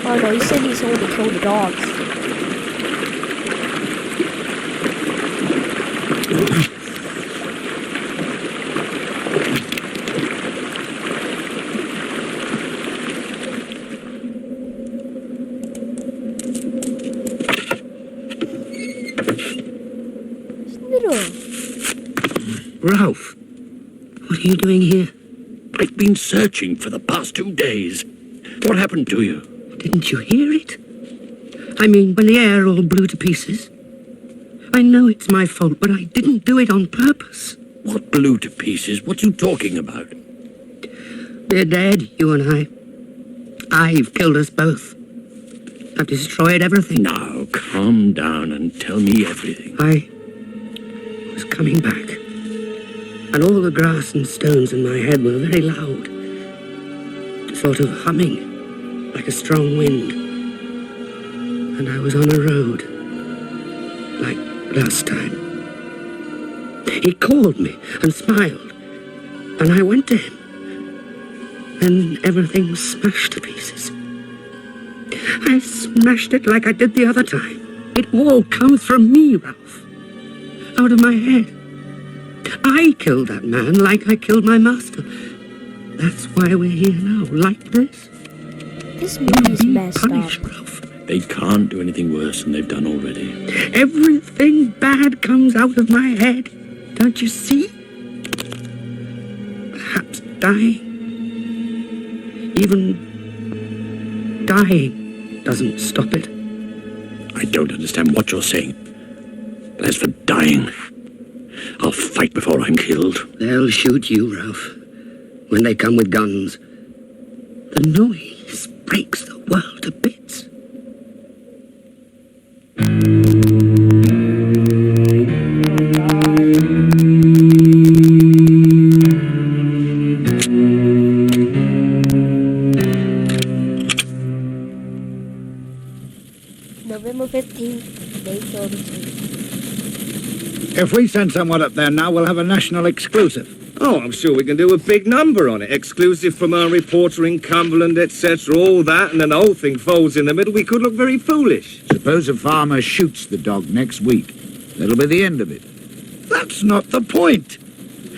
Oh no, he said he's only killed the dogs. Ralph, what are you doing here? I've been searching for the past 2 days. What happened to you? Didn't you hear it? I mean, when the air all blew to pieces. I know it's my fault, but I didn't do it on purpose. What blew to pieces? What you talking about? We're dead, you and I. I've killed us both. I've destroyed everything. Now, calm down and tell me everything. I was coming back, and all the grass and stones in my head were very loud, sort of humming, like a strong wind. And I was on a road, like last time. He called me and smiled, and I went to him. Then everything was smashed to pieces. I smashed it like I did the other time. It all comes from me, Ralph. Out of my head. I killed that man like I killed my master. That's why we're here now, like this. This movie's messed up. Ralph. They can't do anything worse than they've done already. Everything bad comes out of my head. Don't you see? Perhaps dying. Even dying doesn't stop it. I don't understand what you're saying. But as for dying, I'll fight before I'm killed. They'll shoot you, Ralph, when they come with guns. The noise breaks the world to bits. November 15th, May 32. If we send someone up there now, we'll have a national exclusive. Oh, I'm sure we can do a big number on it. Exclusive from our reporter in Cumberland, etc., all that, and then the whole thing folds in the middle. We could look very foolish. Suppose a farmer shoots the dog next week. That'll be the end of it. That's not the point.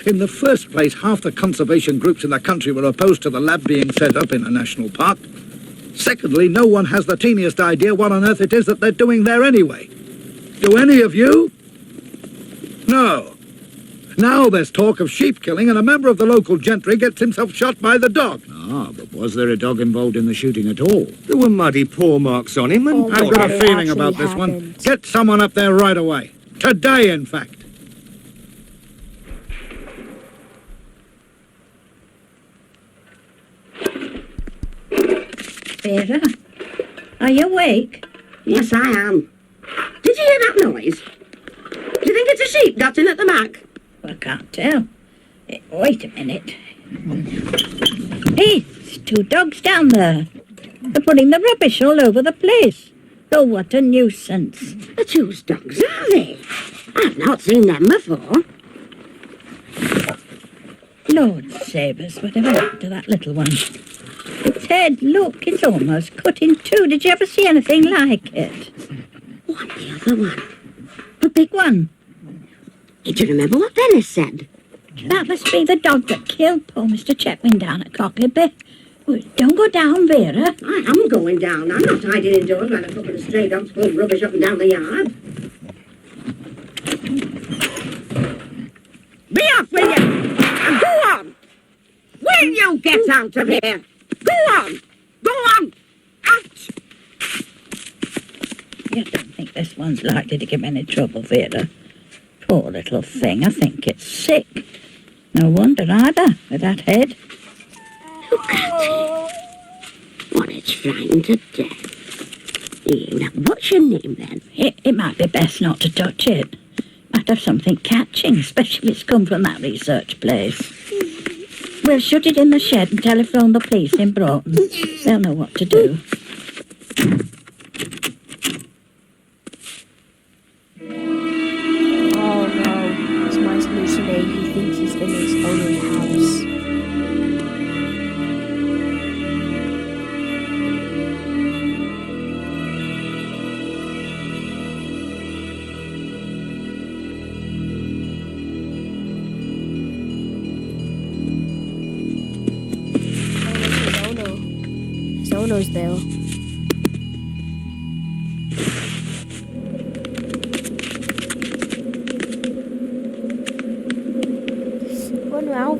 In the first place, half the conservation groups in the country were opposed to the lab being set up in a national park. Secondly, no one has the teeniest idea what on earth it is that they're doing there anyway. Do any of you? No. Now there's talk of sheep killing and a member of the local gentry gets himself shot by the dog. Ah, but was there a dog involved in the shooting at all? There were muddy paw marks on him and... I've got a feeling about this one. Get someone up there right away. Today, in fact. Vera, are you awake? Yes, I am. Did you hear that noise? Do you think it's a sheep got in at the back? I can't tell. Wait a minute. Hey, there's two dogs down there. They're putting the rubbish all over the place. Oh, what a nuisance. The whose dogs are they? I've not seen them before. Lord save us, whatever happened to that little one? Its head, look, it's almost cut in two. Did you ever see anything like it? What, the other one? The big one. Do you remember what Dennis said? That must be the dog that killed poor Mr. Chetwin down at Cockleby. Well, don't go down, Vera. I am going down. I'm not hiding indoors while a couple of stray dogs pull rubbish up and down the yard. Be off with you! And go on! Will you get out of here? Go on! Go on! Out! You don't think this one's likely to give any trouble, Vera? Poor little thing, I think it's sick. No wonder either, with that head. Look at it. What, it's frightened to death. Now, what's your name, then? It might be best not to touch it. Might have something catching, especially if it's come from that research place. We'll shut it in the shed and telephone the police in Broughton. They'll know what to do. Oh no, his mind's hallucinating. He thinks he's in his owner's house. His owner's there. Ralph.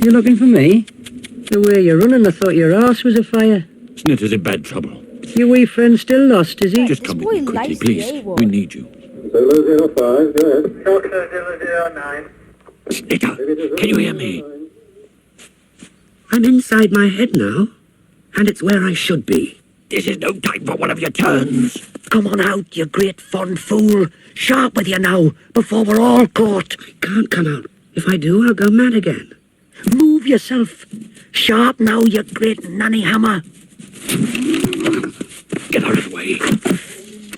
You looking for me? The way you're running, I thought your arse was afire. Snitter's in bad trouble. Your wee friend still lost, is he? Just come in quickly, please. We need you. Zulu 05, go ahead. Doctor 009. Snitter, can you hear me? I'm inside my head now, and it's where I should be. This is no time for one of your turns. Come on out, you great fond fool. Sharp with you now, before we're all caught. I can't come out. If I do, I'll go mad again. Move yourself. Sharp now, you great nanny hammer. Get out of the way.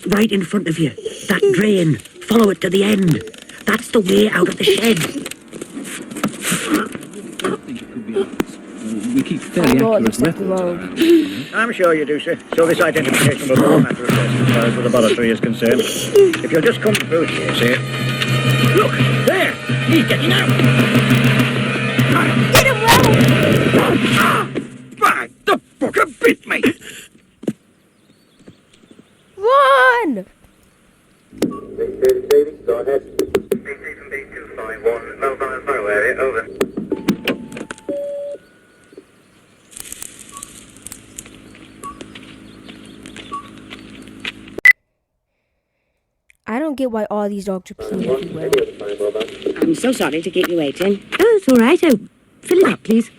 Right in front of you. That drain. Follow it to the end. That's the way out of the shed. We keep fairly accurate records. I'm sure you do, sir. So this identification will be a matter of test as far as the laboratory is concerned. If you'll just come through here, sir. Look, there! He's getting out! Get him, Ralph! By the fucker bit me! Run! Go ahead. B251, mobile fire area, over. I don't get why all these dogs are peeing everywhere. I'm so sorry to keep you waiting. Oh, it's all right. Oh, fill it up, please.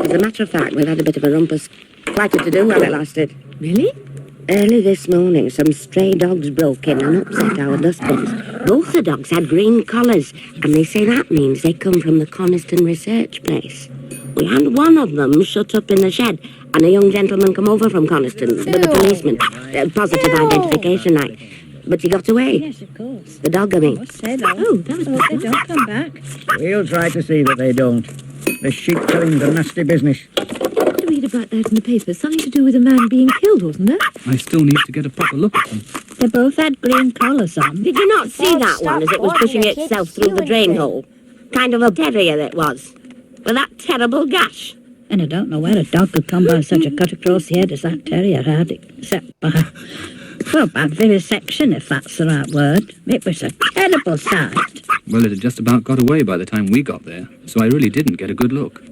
As a matter of fact, we've had a bit of a rumpus. Quite a to-do while it lasted. Really? Early this morning, some stray dogs broke in and upset our dustbins. Both the dogs had green collars, and they say that means they come from the Coniston research place. We had one of them shut up in the shed, and a young gentleman come over from Coniston with a policeman. Positive identification, like. But he got away. Yes, of course. The dog, I mean. Oh, that was they don't come back. We'll try to see that they don't. The sheep killing's a nasty business. What are we to like that in the paper. Something to do with a man being killed, wasn't there? I still need to get a proper look at them. They both had green collars on. Did you not see that one as it was pushing itself through the drain hole? Kind of a terrier it was. With that terrible gash. And I don't know where a dog could come by such a cut across the head as that terrier had, except by... well, by vivisection, if that's the right word. It was a terrible sight. Well, it had just about got away by the time we got there, so I really didn't get a good look.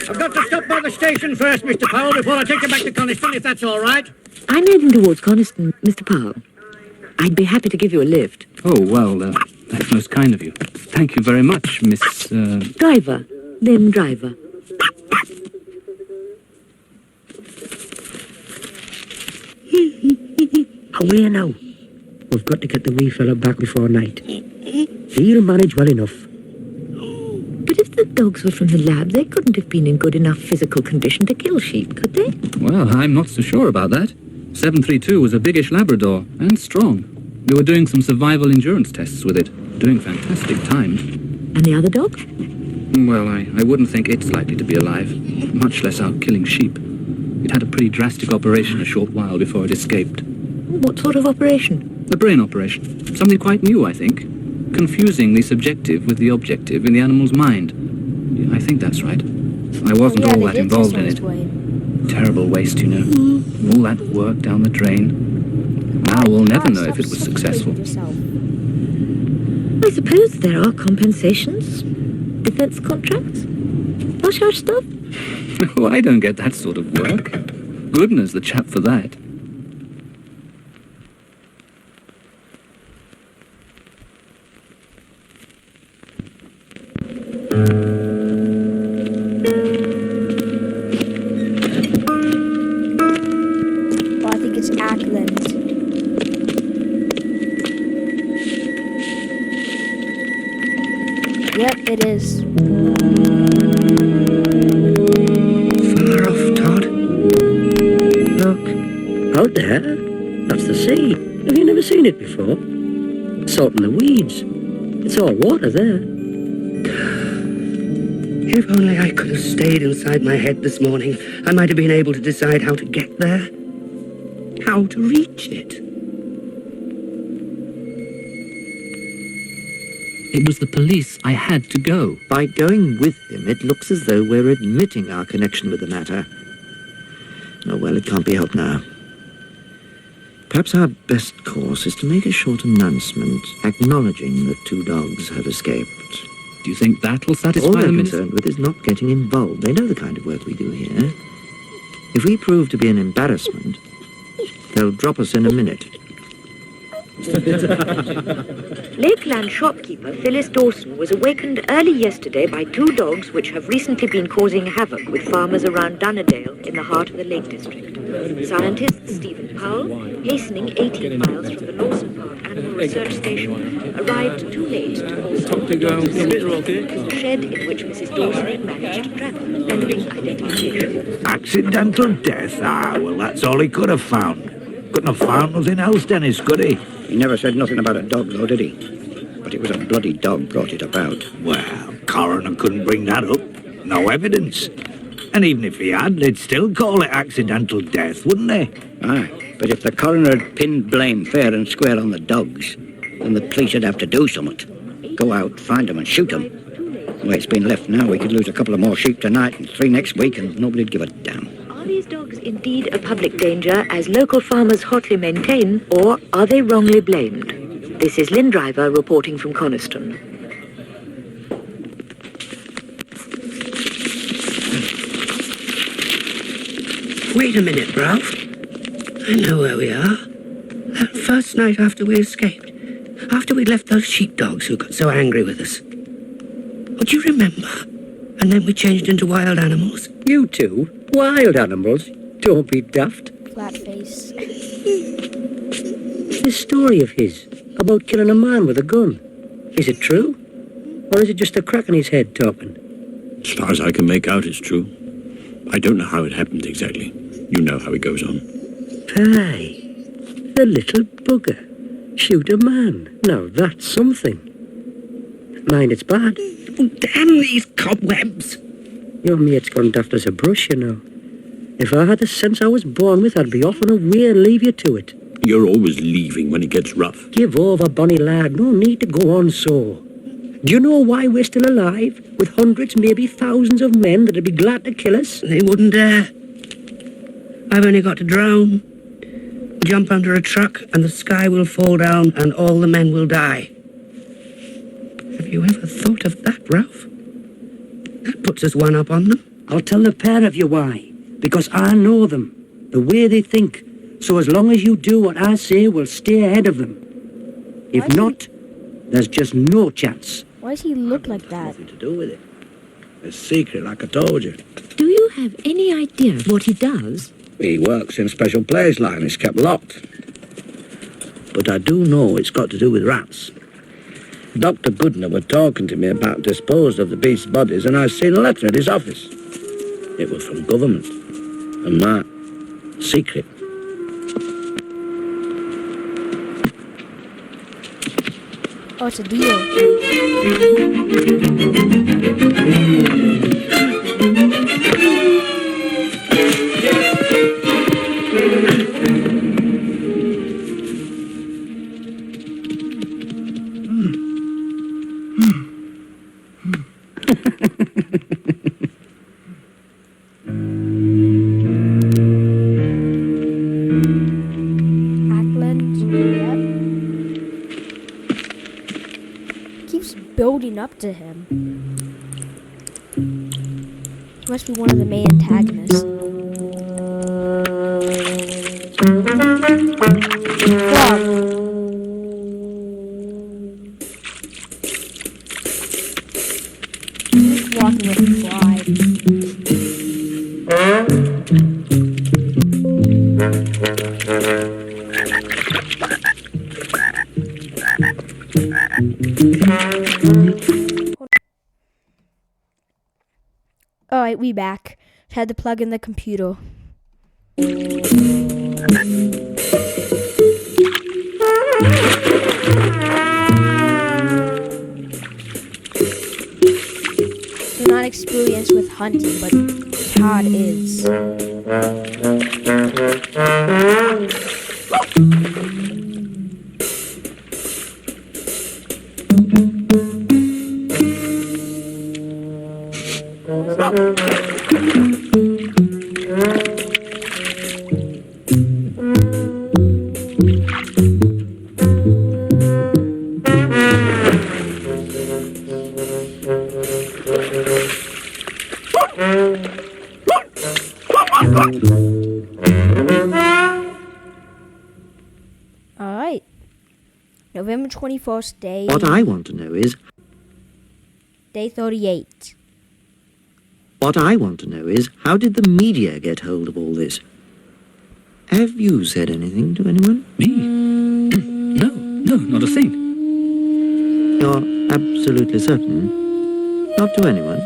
I've got to stop by the station first, Mr. Powell, before I take you back to Coniston, if that's all right. I'm heading towards Coniston, Mr. Powell. I'd be happy to give you a lift. Oh, well, that's most kind of you. Thank you very much, Miss... Driver. Then driver. Away now. We've got to get the wee fella back before night. He'll manage well enough. But if the dogs were from the lab, they couldn't have been in good enough physical condition to kill sheep, could they? Well, I'm not so sure about that. 732 was a biggish Labrador, and strong. We were doing some survival endurance tests with it, doing fantastic times. And the other dog? Well, I wouldn't think it's likely to be alive, much less out killing sheep. It had a pretty drastic operation a short while before it escaped. What sort of operation? A brain operation. Something quite new, I think. Confusing the subjective with the objective in the animal's mind. Yeah, I think that's right. I wasn't all that involved in it. Terrible waste, you know. All that work down the drain. Now we'll never know if it was successful. I suppose there are compensations. Defense contracts. Hush hush stuff. Oh, I don't get that sort of work. Goodness, the chap for that. Well, I think it's Ackland. Yep, it is. Far off, Todd. Look, out there, that's the sea. Have you never seen it before? Salt in the weeds. It's all water there. If only I could have stayed inside my head this morning, I might have been able to decide how to get there. How to reach it. It was the police. I had to go. By going with him, it looks as though we're admitting our connection with the matter. Oh, well, it can't be helped now. Perhaps our best course is to make a short announcement acknowledging that 2 dogs have escaped. Do you think that'll satisfy All they're them? concerned with is not getting involved. They know the kind of work we do here. If we prove to be an embarrassment, they'll drop us in a minute. Lakeland shopkeeper Phyllis Dawson was awakened early yesterday by 2 dogs which have recently been causing havoc with farmers around Dunnerdale in the heart of the Lake District. Scientist Stephen Powell, hastening 18 miles from the Lawson Park Animal Research Station, arrived too late to also the shed in which Mrs. Dawson had managed to trap them, pending identification. Accidental death? Ah, well, that's all he could have found. Couldn't have found nothing else, Dennis, could he? He never said nothing about a dog, though, did he? But it was a bloody dog brought it about. Well, coroner couldn't bring that up. No evidence. And even if he had, they'd still call it accidental death, wouldn't they? Aye, but if the coroner had pinned blame fair and square on the dogs, then the police would have to do something. Go out, find them and shoot them. The way it's been left now, we could lose a couple of more sheep tonight and 3 next week and nobody'd give a damn. Are these dogs indeed a public danger, as local farmers hotly maintain, or are they wrongly blamed? This is Lynn Driver reporting from Coniston. Wait a minute, Ralph. I know where we are. That first night after we escaped. After we'd left those sheepdogs who got so angry with us. Oh, do you remember? And then we changed into wild animals. You two? Wild animals? Don't be daft. Flat face. This story of his about killing a man with a gun. Is it true? Or is it just a crack in his head talking? As far as I can make out, it's true. I don't know how it happened exactly. You know how it goes on. Aye. The little bugger. Shoot a man. Now that's something. Mind it's bad. Oh, damn these cobwebs. Your mate's gone daft as a brush, you know. If I had the sense I was born with, I'd be off and away and leave you to it. You're always leaving when it gets rough. Give over, bonny lad. No need to go on so. Do you know why we're still alive? With hundreds, maybe thousands of men that'd be glad to kill us? They wouldn't dare. I've only got to drown. Jump under a truck and the sky will fall down and all the men will die. Have you ever thought of that, Ralph? That puts us one up on them. I'll tell the pair of you why. Because I know them. The way they think. So as long as you do what I say, we'll stay ahead of them. If not, there's just no chance. Why does he look like that? Nothing to do with it. It's secret, like I told you. Do you have any idea what he does? He works in special place line. It's kept locked. But I do know it's got to do with rats. Dr. Goodner were talking to me about disposed of the beast's bodies, and I seen a letter at his office. It was from government. And that, secret. Oh, it's a deal. Building up to him. He must be one of the main antagonists. Fuck. He's walking with pride. Alright, we back. Had to plug in the computer. We're not experienced with hunting, but Todd is. Alright. November 21st, day... What I want to know is... Day 38. What I want to know is, how did the media get hold of all this? Have you said anything to anyone? Me? No, not a thing. You're absolutely certain? Not to anyone?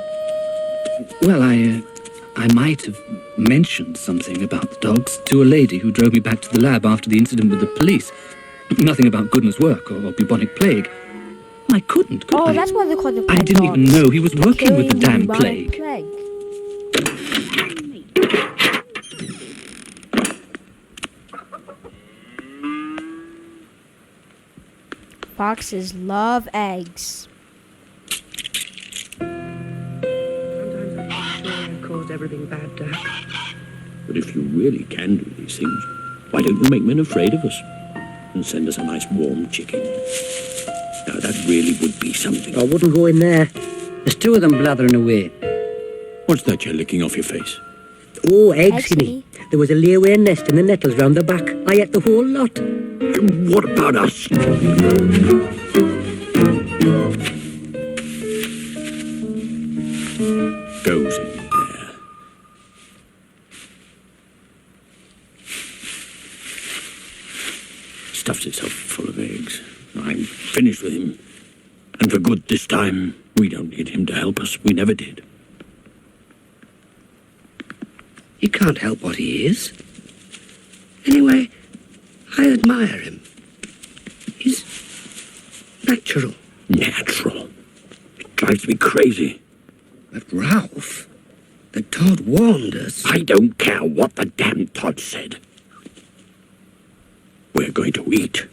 Well, I might have mentioned something about the dogs to a lady who drove me back to the lab after the incident with the police. Nothing about Goodner's work or bubonic plague. I couldn't, could I? Oh, that's why they call the plague I didn't even know he was working with the damn plague. Foxes love eggs. Caused everything bad to happen. But if you really can do these things, why don't you make men afraid of us? And send us a nice warm chicken? Now, that really would be something. I wouldn't go in there. There's two of them blathering away. What's that you're licking off your face? Oh, eggs, Hinny. There was a layaway nest in the nettles round the back. I ate the whole lot. And what about us? Goes in there. Stuffs itself full of eggs. I'm finished with him. And for good this time. We don't need him to help us. We never did. You can't help what he is. Anyway, I admire him. natural. Natural. It drives me crazy. But Ralph, the Todd warned us. I don't care what the damn Todd said. We're going to eat.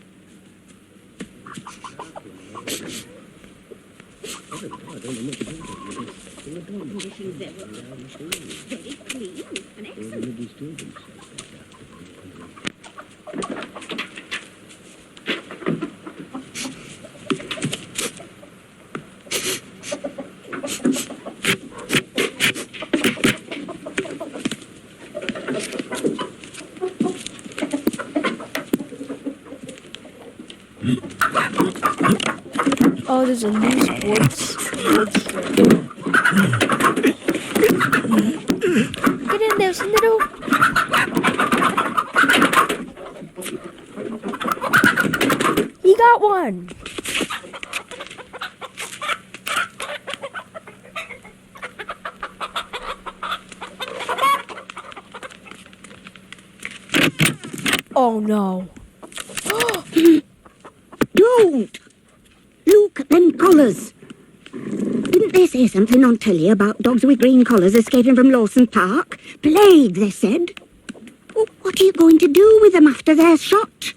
Oh, there's a loose wood string. Get in there, Sniddle. He got one. Oh no. Don't! Look at them collars. Didn't they say something on telly about dogs with green collars escaping from Lawson Park? Plague, they said. Oh, what are you going to do with them after they're shot?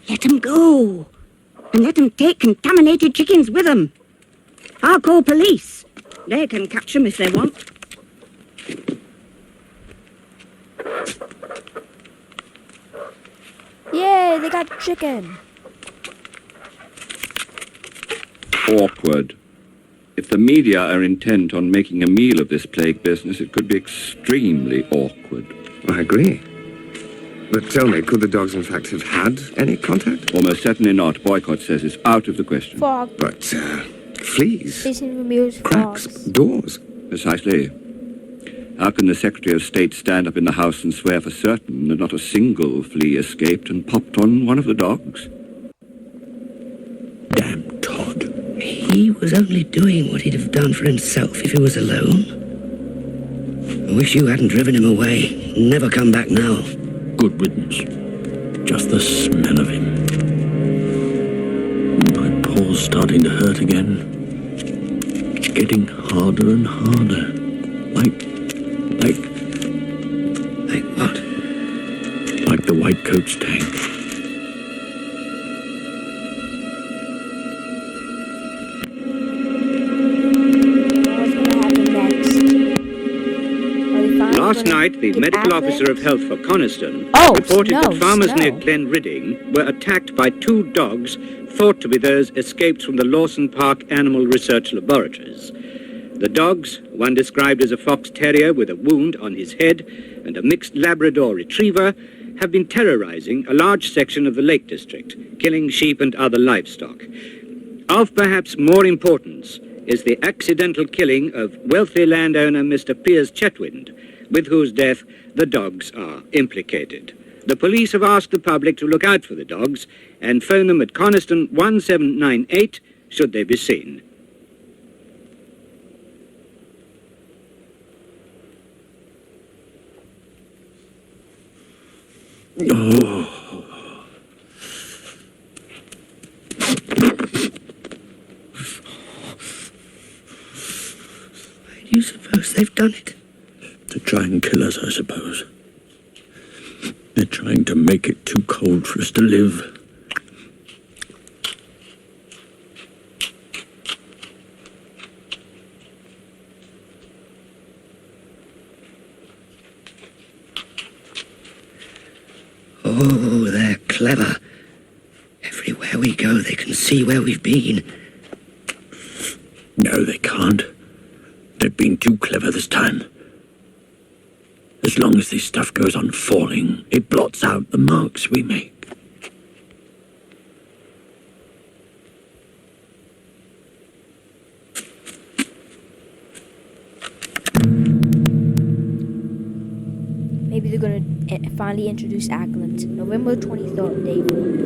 Let them go. And let them take contaminated chickens with them. I'll call police. They can catch them if they want. Yay, they got chicken. Awkward. If the media are intent on making a meal of this plague business, it could be extremely awkward. I agree. But tell me, could the dogs in fact have had any contact? Almost certainly not. Boycott says it's out of the question. Fog. But, fleas? Facing removes Cracks? frogs. Doors? Precisely. How can the Secretary of State stand up in the House and swear for certain that not a single flea escaped and popped on one of the dogs? Damn Todd. He was only doing what he'd have done for himself if he was alone. I wish you hadn't driven him away. Never come back now. Good riddance. Just the smell of him. My paw's starting to hurt again. It's getting harder and harder. Like what? Like the White Coach tank. Last night, the medical officer of health for Coniston reported that farmers near Glenridding were attacked by two dogs thought to be those escaped from the Lawson Park Animal Research Laboratories. The dogs, one described as a fox terrier with a wound on his head and a mixed Labrador retriever, have been terrorizing a large section of the Lake District, killing sheep and other livestock. Of perhaps more importance is the accidental killing of wealthy landowner Mr. Piers Chetwynd, with whose death the dogs are implicated. The police have asked the public to look out for the dogs and phone them at Coniston 1798 should they be seen. Oh. Why do you suppose they've done it? To try and kill us, I suppose. They're trying to make it too cold for us to live. Oh, they're clever. Everywhere we go, they can see where we've been. No, they can't. They've been too clever this time. As long as this stuff goes on falling, it blots out the marks we make. Maybe they're gonna finally introduce Ackland. November 23rd, David.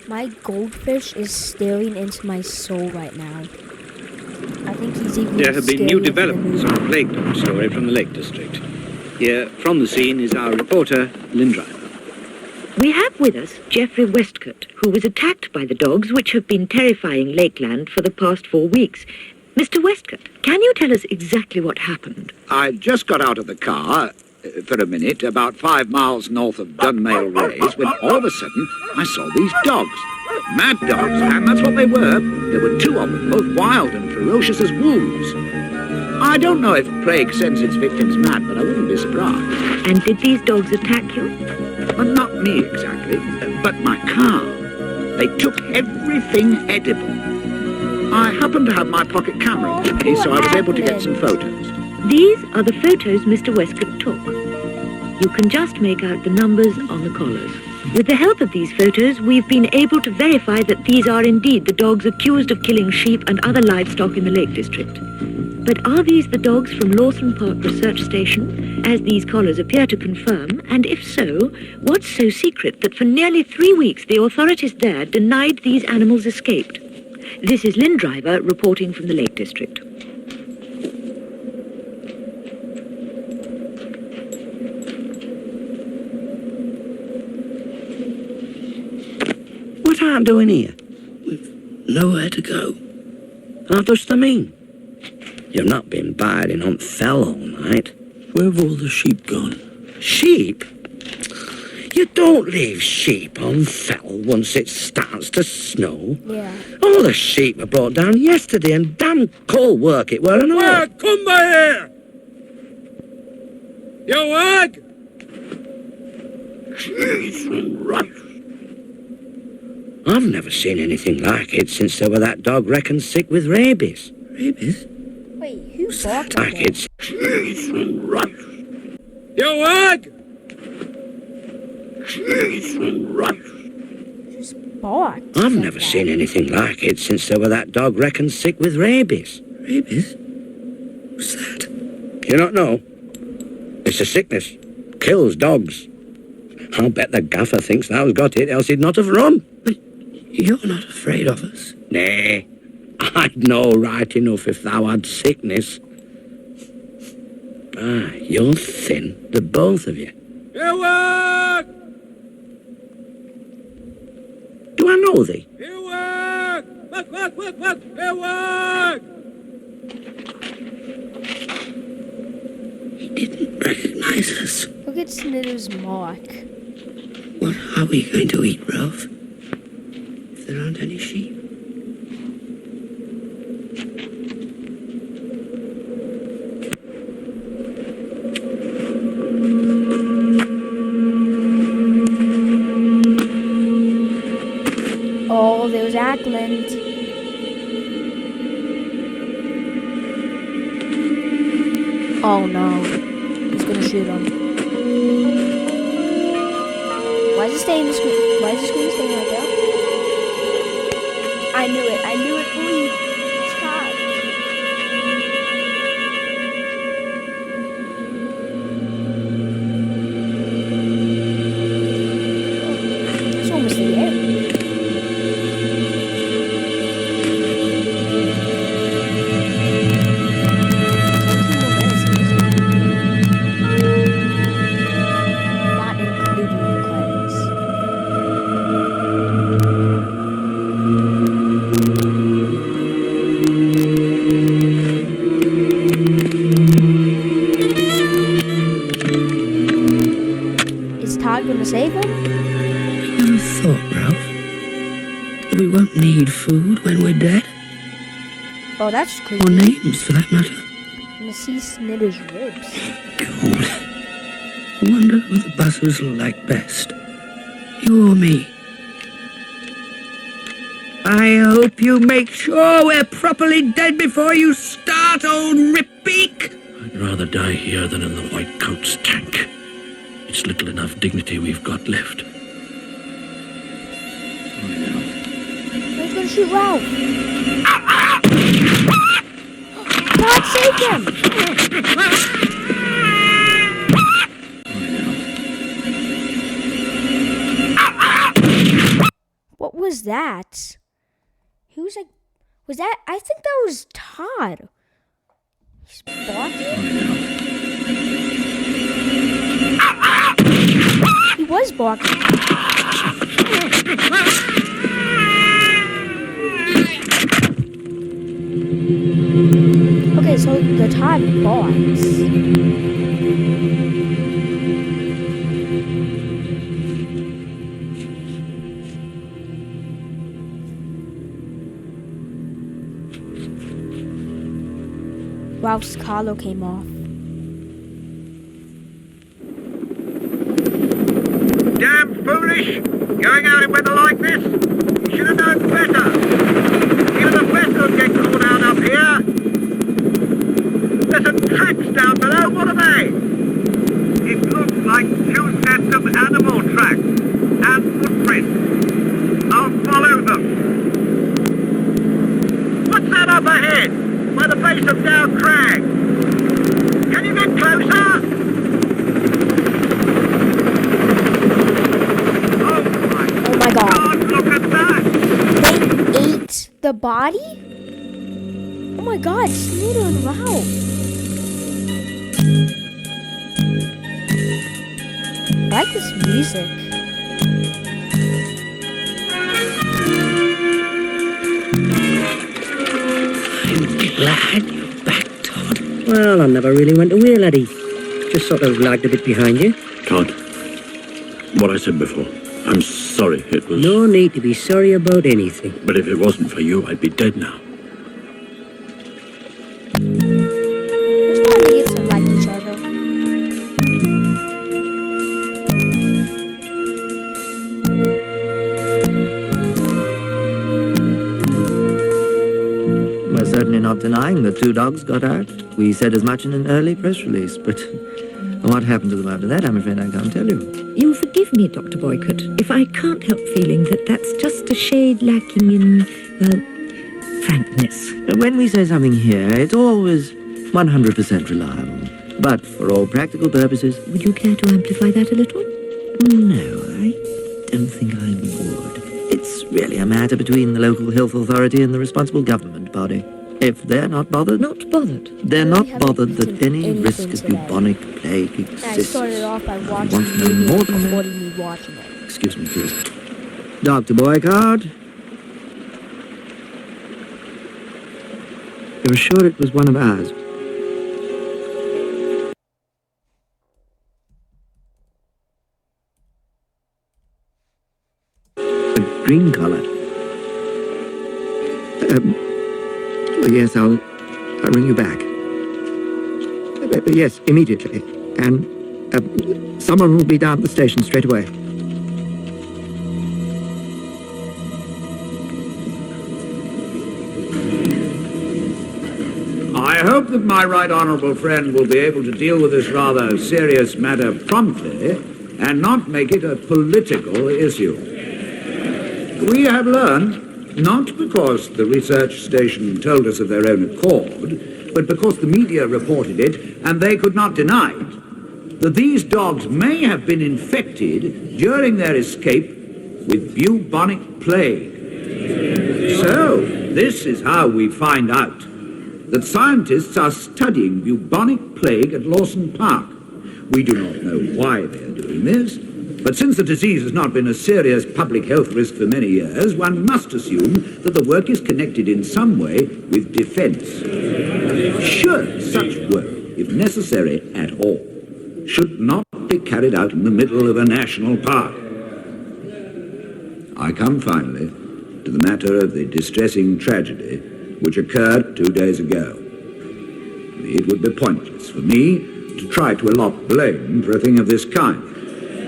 My goldfish is staring into my soul right now. I think he's even There have been new scarier than developments on the plague dog story from the Lake District. Here, from the scene, is our reporter, Lynn Driver. We have with us Geoffrey Westcott, who was attacked by the dogs which have been terrifying Lakeland for the past 4 weeks. Mr. Westcott, can you tell us exactly what happened? I just got out of the car for a minute, about 5 miles north of Dunmail Race, when all of a sudden I saw these dogs. Mad dogs, and that's what they were. There were 2 of them, both wild and ferocious as wolves. I don't know if plague sends its victims mad, but I wouldn't be surprised. And did these dogs attack you? Well, not me exactly, but my car. They took everything edible. I happened to have my pocket camera with me, so I was able to get some photos. These are the photos Mr. Westcott took. You can just make out the numbers on the collars. With the help of these photos, we've been able to verify that these are indeed the dogs accused of killing sheep and other livestock in the Lake District. But are these the dogs from Lawson Park Research Station, as these collars appear to confirm? And if so, what's so secret that for nearly 3 weeks the authorities there denied these animals escaped? This is Lynn Driver reporting from the Lake District. What are you doing here? We've nowhere to go. How does that mean? You've not been biding on Fell all night. Where have all the sheep gone? Sheep? You don't leave sheep on Fell once it starts to snow. Yeah. All the sheep were brought down yesterday, and damn cold work it were and all. Wag, come by here! You Wag! Jesus Christ. I've never seen anything like it since there were that dog reckoned sick with rabies. Rabies? Wait, who's barking? Like it's... Jesus Christ. You Wag! Jesus Christ. Just bark. I've never seen anything like it since there were that dog reckoned sick with rabies. Rabies? What's that? You don't know? It's a sickness. Kills dogs. I'll bet the gaffer thinks thou's got it, else he'd not have run. But you're not afraid of us? Nay. I'd know right enough if thou had sickness. Ah, you're thin, the both of you. You Wag! Do I know thee? You Wag! Wag! You Wag! He didn't recognize us. Look at Snitter's mark. What are we going to eat, Ralph? If there aren't any sheep? Oh, there's Ackland. Oh no. He's gonna shoot him. Why is it staying the screen? Why is the screen staying right there? I knew it. I knew it. Boy. Stop. It's almost the end. Not including the credits. Is Todd gonna save him? Never thought, Ralph, that we won't need food when we're dead. Oh, that's Or creepy. names, for that matter. I'm gonna see Snitter's ribs. God. I wonder who the buzzers will like best. You or me? I hope you make sure we're properly dead before you start, old Ripbeak. I'd rather die here than in the White Coat's tank. It's little enough dignity we've got left. He's gonna shoot Ralph. God save him! What was that? He was like, was that? I think that was Todd. He's barking. He was barking. Okay, so the Todd barks. Ralph's collar came off. Damn foolish! Going out in weather like this? You should have known better! Even the best will get caught out up here! There's some tracks down below, what are they? It looks like 2 sets of animal tracks and footprints. I'll follow them. What's that up ahead? By the base of Dow Crag. Can you get closer? Oh my God. Look at that! They ate the body? Oh my God, Snoodle and Ralph. I like this music. Glad you're back, Todd. Well, I never really went away, laddie. Just sort of lagged a bit behind you. Todd, what I said before, I'm sorry. It was... No need to be sorry about anything. But if it wasn't for you, I'd be dead now. There's no need to like each other. We're certainly not denying that 2 dogs got out. We said as much in an early press release, but what happened to them after that, I'm afraid I can't tell you. You'll forgive me, Dr. Boycott, if I can't help feeling that that's just a shade lacking in, well, frankness. When we say something here, it's always 100% reliable. But for all practical purposes... Would you care to amplify that a little? No, I don't think I would. It's really a matter between the local health authority and the responsible government body. If they're not bothered... Not bothered? They're not bothered that any risk of bubonic plague exists. I started off by watching Want to know more than that? me watching it. Excuse me, please. Dr. Boycott? You're sure it was one of ours? A green collar. Well, yes, I'll ring you back. Yes, immediately. And someone will be down at the station straight away. I hope that my right honourable friend will be able to deal with this rather serious matter promptly and not make it a political issue. We have learned, not because the research station told us of their own accord, but because the media reported it and they could not deny it, that these dogs may have been infected during their escape with bubonic plague. So, this is how we find out that scientists are studying bubonic plague at Lawson Park. We do not know why they are doing this, but since the disease has not been a serious public health risk for many years, one must assume that the work is connected in some way with defence. Should such work, if necessary at all, should not be carried out in the middle of a national park. I come finally to the matter of the distressing tragedy which occurred 2 days ago. It would be pointless for me to try to allot blame for a thing of this kind.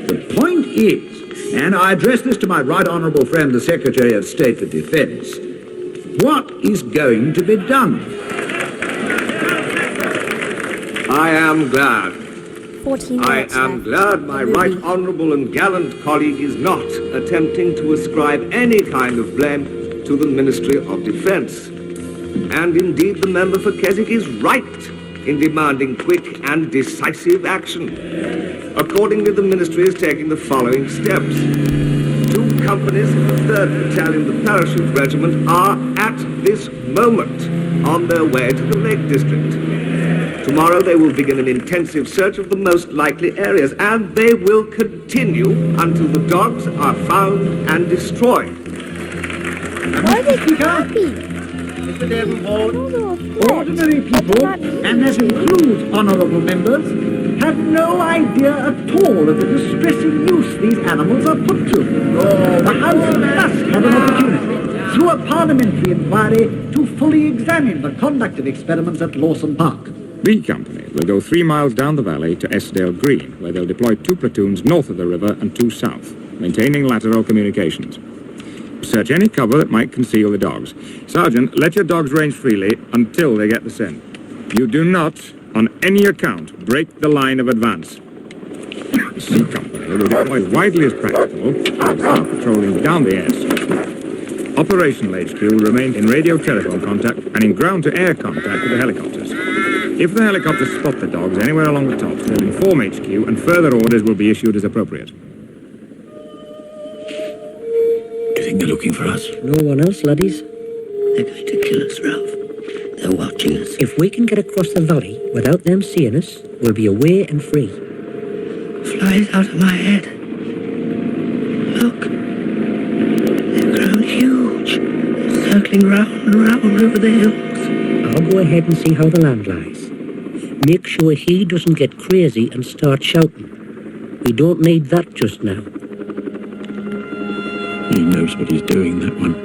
The point is, and I address this to my right honourable friend, the Secretary of State for Defence, what is going to be done? I am glad. 14 I minutes am left. glad my right honourable and gallant colleague is not attempting to ascribe any kind of blame to the Ministry of Defence. And indeed the member for Keswick is right in demanding quick and decisive action. Accordingly, the Ministry is taking the following steps. To companies of the 3rd Battalion, the Parachute Regiment, are at this moment on their way to the Lake District. Tomorrow they will begin an intensive search of the most likely areas, and they will continue until the dogs are found and destroyed. Why are they happy? Mr. Davenport, ordinary people, and that includes honourable members, have no idea at all of the distressing use these animals are put to. The House must have an opportunity, through a parliamentary inquiry, to fully examine the conduct of experiments at Lawson Park. B Company will go 3 miles down the valley to Esdale Green, where they'll deploy 2 platoons north of the river and 2 south, maintaining lateral communications. Search any cover that might conceal the dogs. Sergeant, let your dogs range freely until they get the scent. You do not, on any account, break the line of advance. The C Company will deploy as widely as practicable and start patrolling down the airside. Operational HQ will remain in radio telephone contact and in ground-to-air contact with the helicopters. If the helicopters spot the dogs anywhere along the tops, they'll inform HQ and further orders will be issued as appropriate. Do you think they're looking for us? No one else, laddies. They're going to kill us, Ralph. They're watching us. If we can get across the valley without them seeing us, we'll be away and free. Flies out of my head. Look. They've grown huge. Circling round and round over the hills. I'll go ahead and see how the land lies. Make sure he doesn't get crazy and start shouting. We don't need that just now. He knows what he's doing, that one.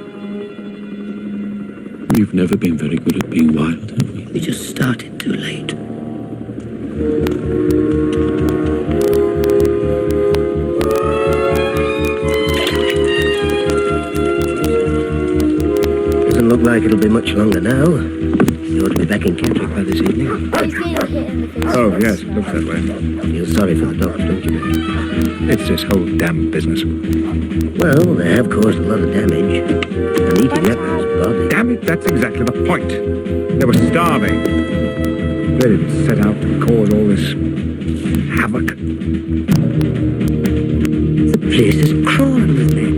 We've never been very good at being wild, have we? We just started too late. Doesn't look like it'll be much longer now. You ought to be back in Kendrick by this evening. Oh, yes, it looks that way. Feel sorry for the dogs, don't you? It's this whole damn business. Well, they have caused a lot of damage. And eating up this body. Damn it, that's exactly the point. They were starving. They didn't set out to cause all this havoc. The place is crawling with men.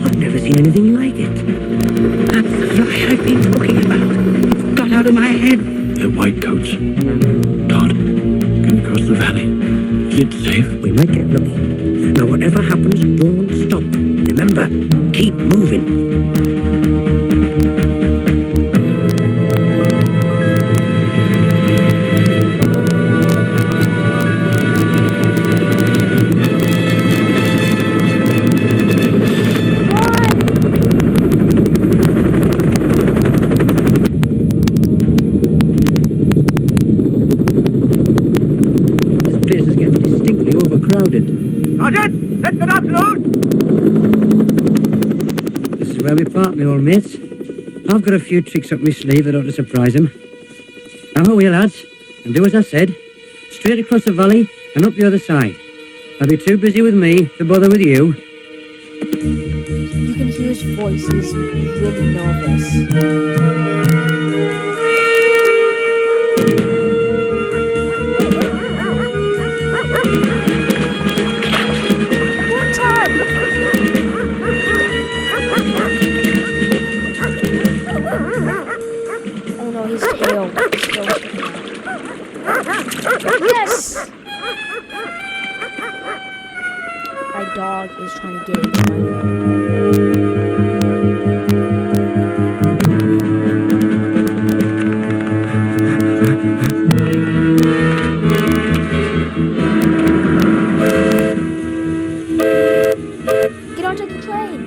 I've never seen anything like it. That's the fly I've been talking about. It's got out of my head. They're white coats. Todd, can we cross the valley? Is it safe? We might get lucky. Now, whatever happens, don't stop. Remember, keep moving. Sergeant, let's get afternoon. This is where we park, my old mates. I've got a few tricks up my sleeve that ought to surprise them. Now away, lads, and do as I said. Straight across the valley and up the other side. I'll be too busy with me to bother with you. You can hear his voice. He's really nervous. Yes! My dog is trying to get into my Get onto the train!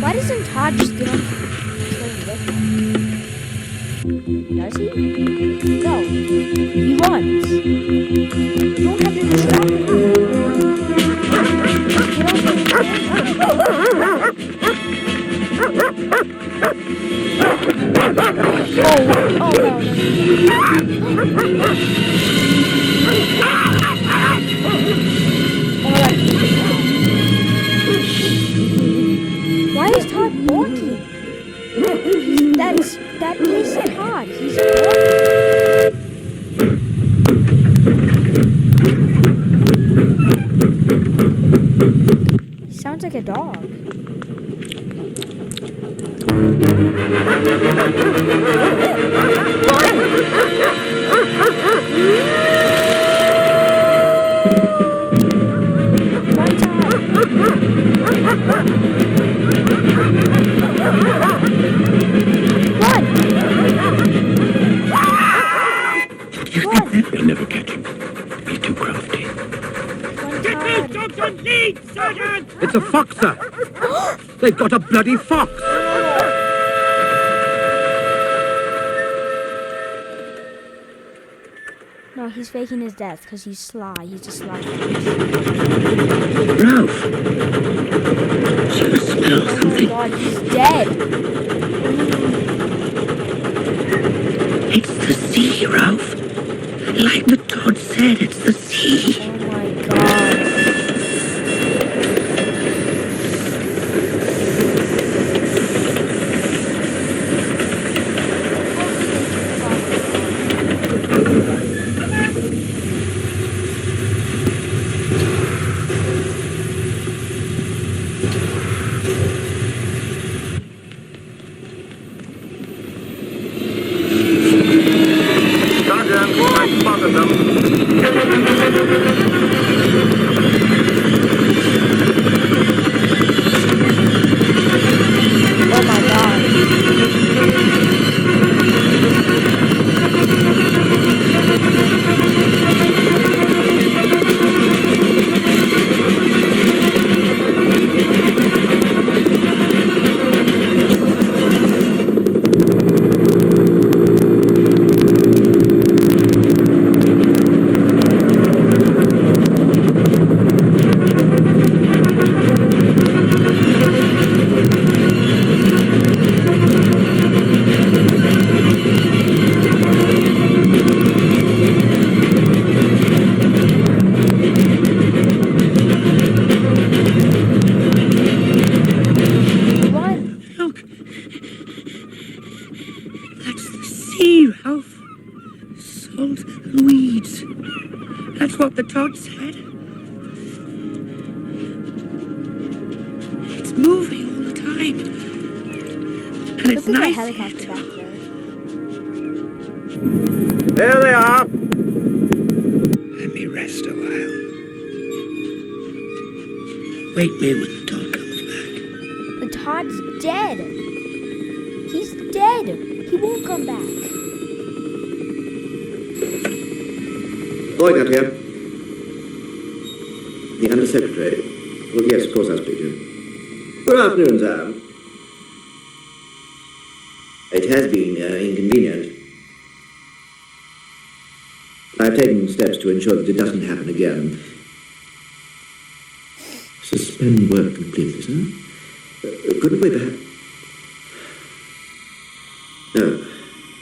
Why doesn't Todd just get on the train with him? Does he? No. He runs. You don't have to distract him. Get on the Why is Todd barking? That is Todd. He's walking. He sounds like a dog. You'll never catch him. He's too crafty. It's a fox, sir. They've got a bloody fox. No, he's faking his death because he's sly. He's a sly. Ralph! You smell Oh something. my god, he's dead. It's the sea, Ralph. Like the Todd said, it's the sea. Oh my god. Sergeant, I spotted them. Oh my god. Sea, Ralph. Salt and weeds. That's what the Todd said. It's moving all the time. And it's Look at nice. the helicopter back there. There they are. Let me rest a while. Wake me when the Todd comes back. The Todd's dead. He's dead. He won't come back. Boyd up here. The Undersecretary. Well, yes, of course I'll speak to him. Good afternoon, sir. It has been inconvenient. I've taken steps to ensure that it doesn't happen again. Suspend work completely, sir? Couldn't we perhaps... No,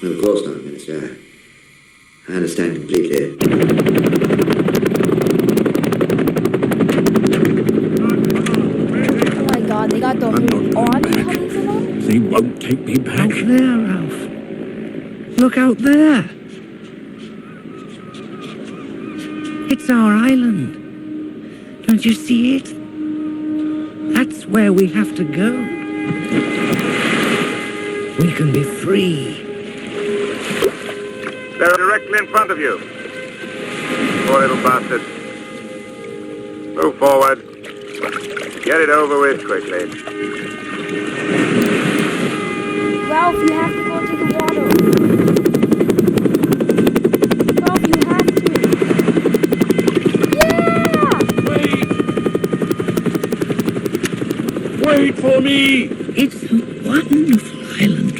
of course not, Minister. I understand completely. Oh my god, they got the whole army coming for them? They won't take me back. Out there, Ralph. Look out there. It's our island. Don't you see it? That's where we have to go. We can be free. They're directly in front of you. Poor little bastards. Move forward. Get it over with quickly. Ralph, you have to go into the water. Ralph, you have to. Yeah! Wait for me! It's a wonderful island.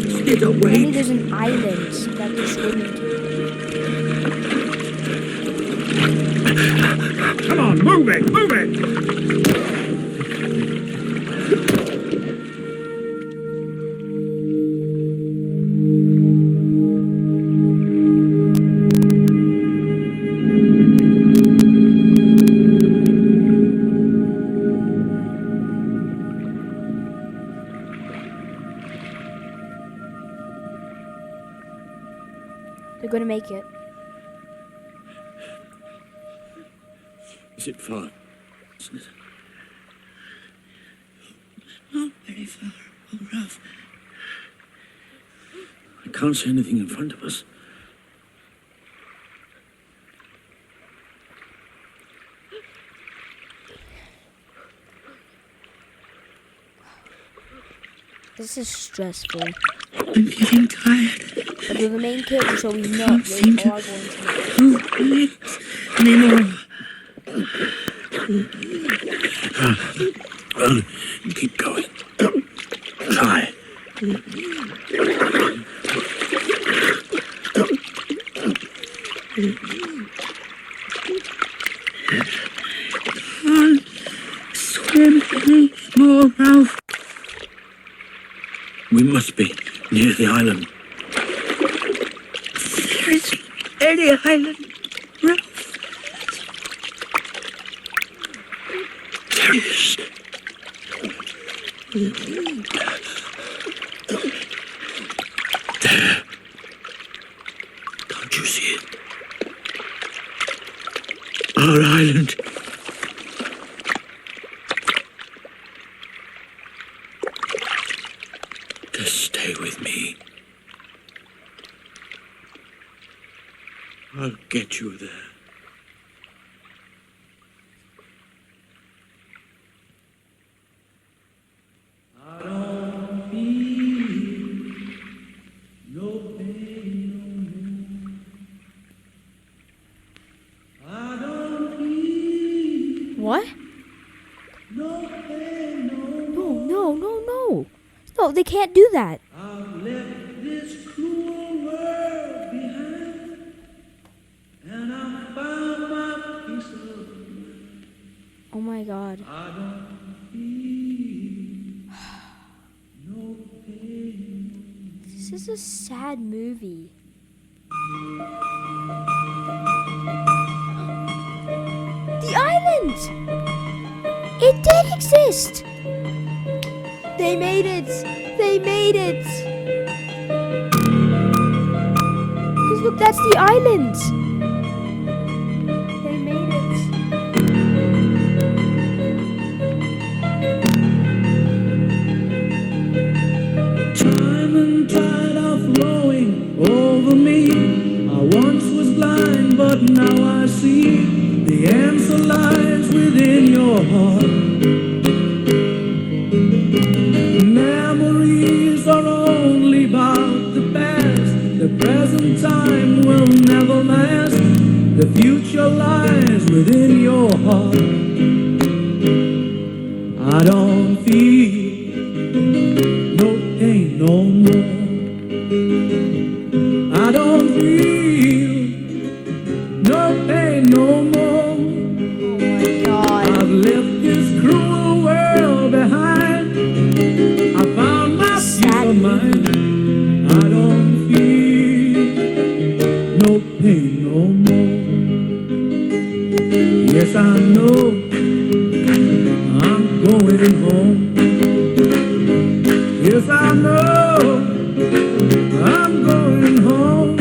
Isn't it a Maybe wait? there's an island that they're swimming to. Come on, move it, move it! They're gonna make it. Is it far? Isn't it? Not very far, oh, Ralph. I can't see anything in front of us. This is stressful. I'm getting tired. But we're the main character, so we know they seem to are going to make it. Anymore. Well, keep going. Try. Can't swim anymore, Ralph. We must be near the island. There isn't any island, Ralph. There is. There. Can't you see it? Our island. Just stay with me. I'll get you there. What? No. No, they can't do that. Oh my God. This is a sad movie. The island! It did exist! They made it! They made it! Because look, that's the island! They made it. Time and tide are flowing over me. I once was blind, but now I see. The answer lies within your heart. Memories are only about the past. The present time will never last. The future lies within your heart. I don't feel no pain no more. I don't feel no pain no more. Oh my God. I've left this cruel world behind. I found my peace of mind. I don't feel no pain no more. Yes, I know I'm going home. Yes, I know I'm going home.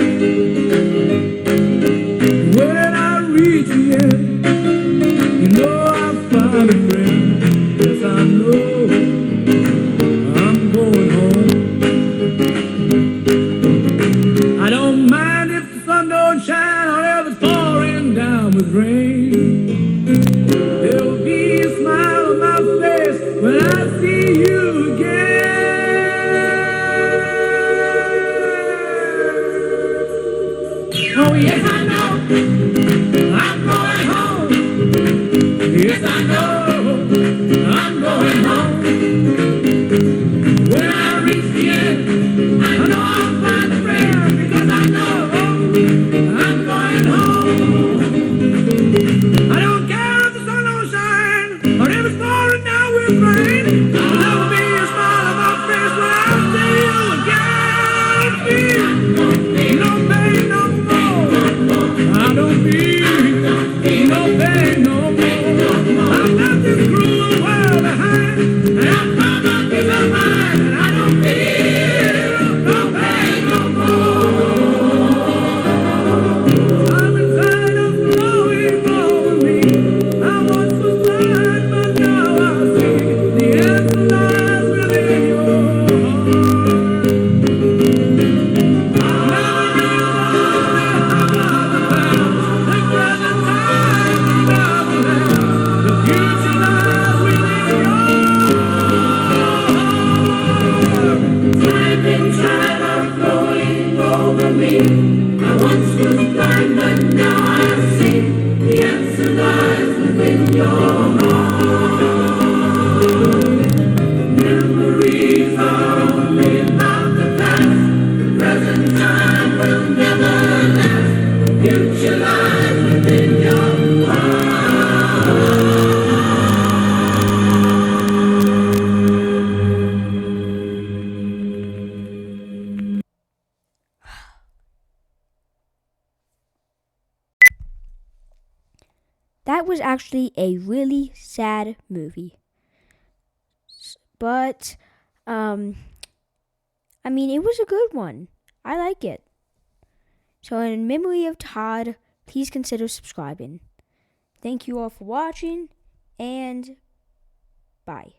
When I reach the end, you know I'll find a friend. Yes, I know I'm going home. I don't mind if the sun don't shine or if it's pouring down with rain. There'll be a smile on my face when I see you again. Oh, yes, I know I'm going home. Yes, I know I'm going home. When I reach the end, I know I'll find a friend because I know I'm going home. I don't care if the sun don't shine or if it's pouring down with rain. There'll be a smile on my face when I see you again. I don't feel no pain no more. I don't feel I once was blind, but now I see. The answer lies within your heart. Memories are only about the past. The present time will never last. The future lies within your heart. That was actually a really sad movie. But, I mean, it was a good one. I like it. So in memory of Todd, please consider subscribing. Thank you all for watching, and bye.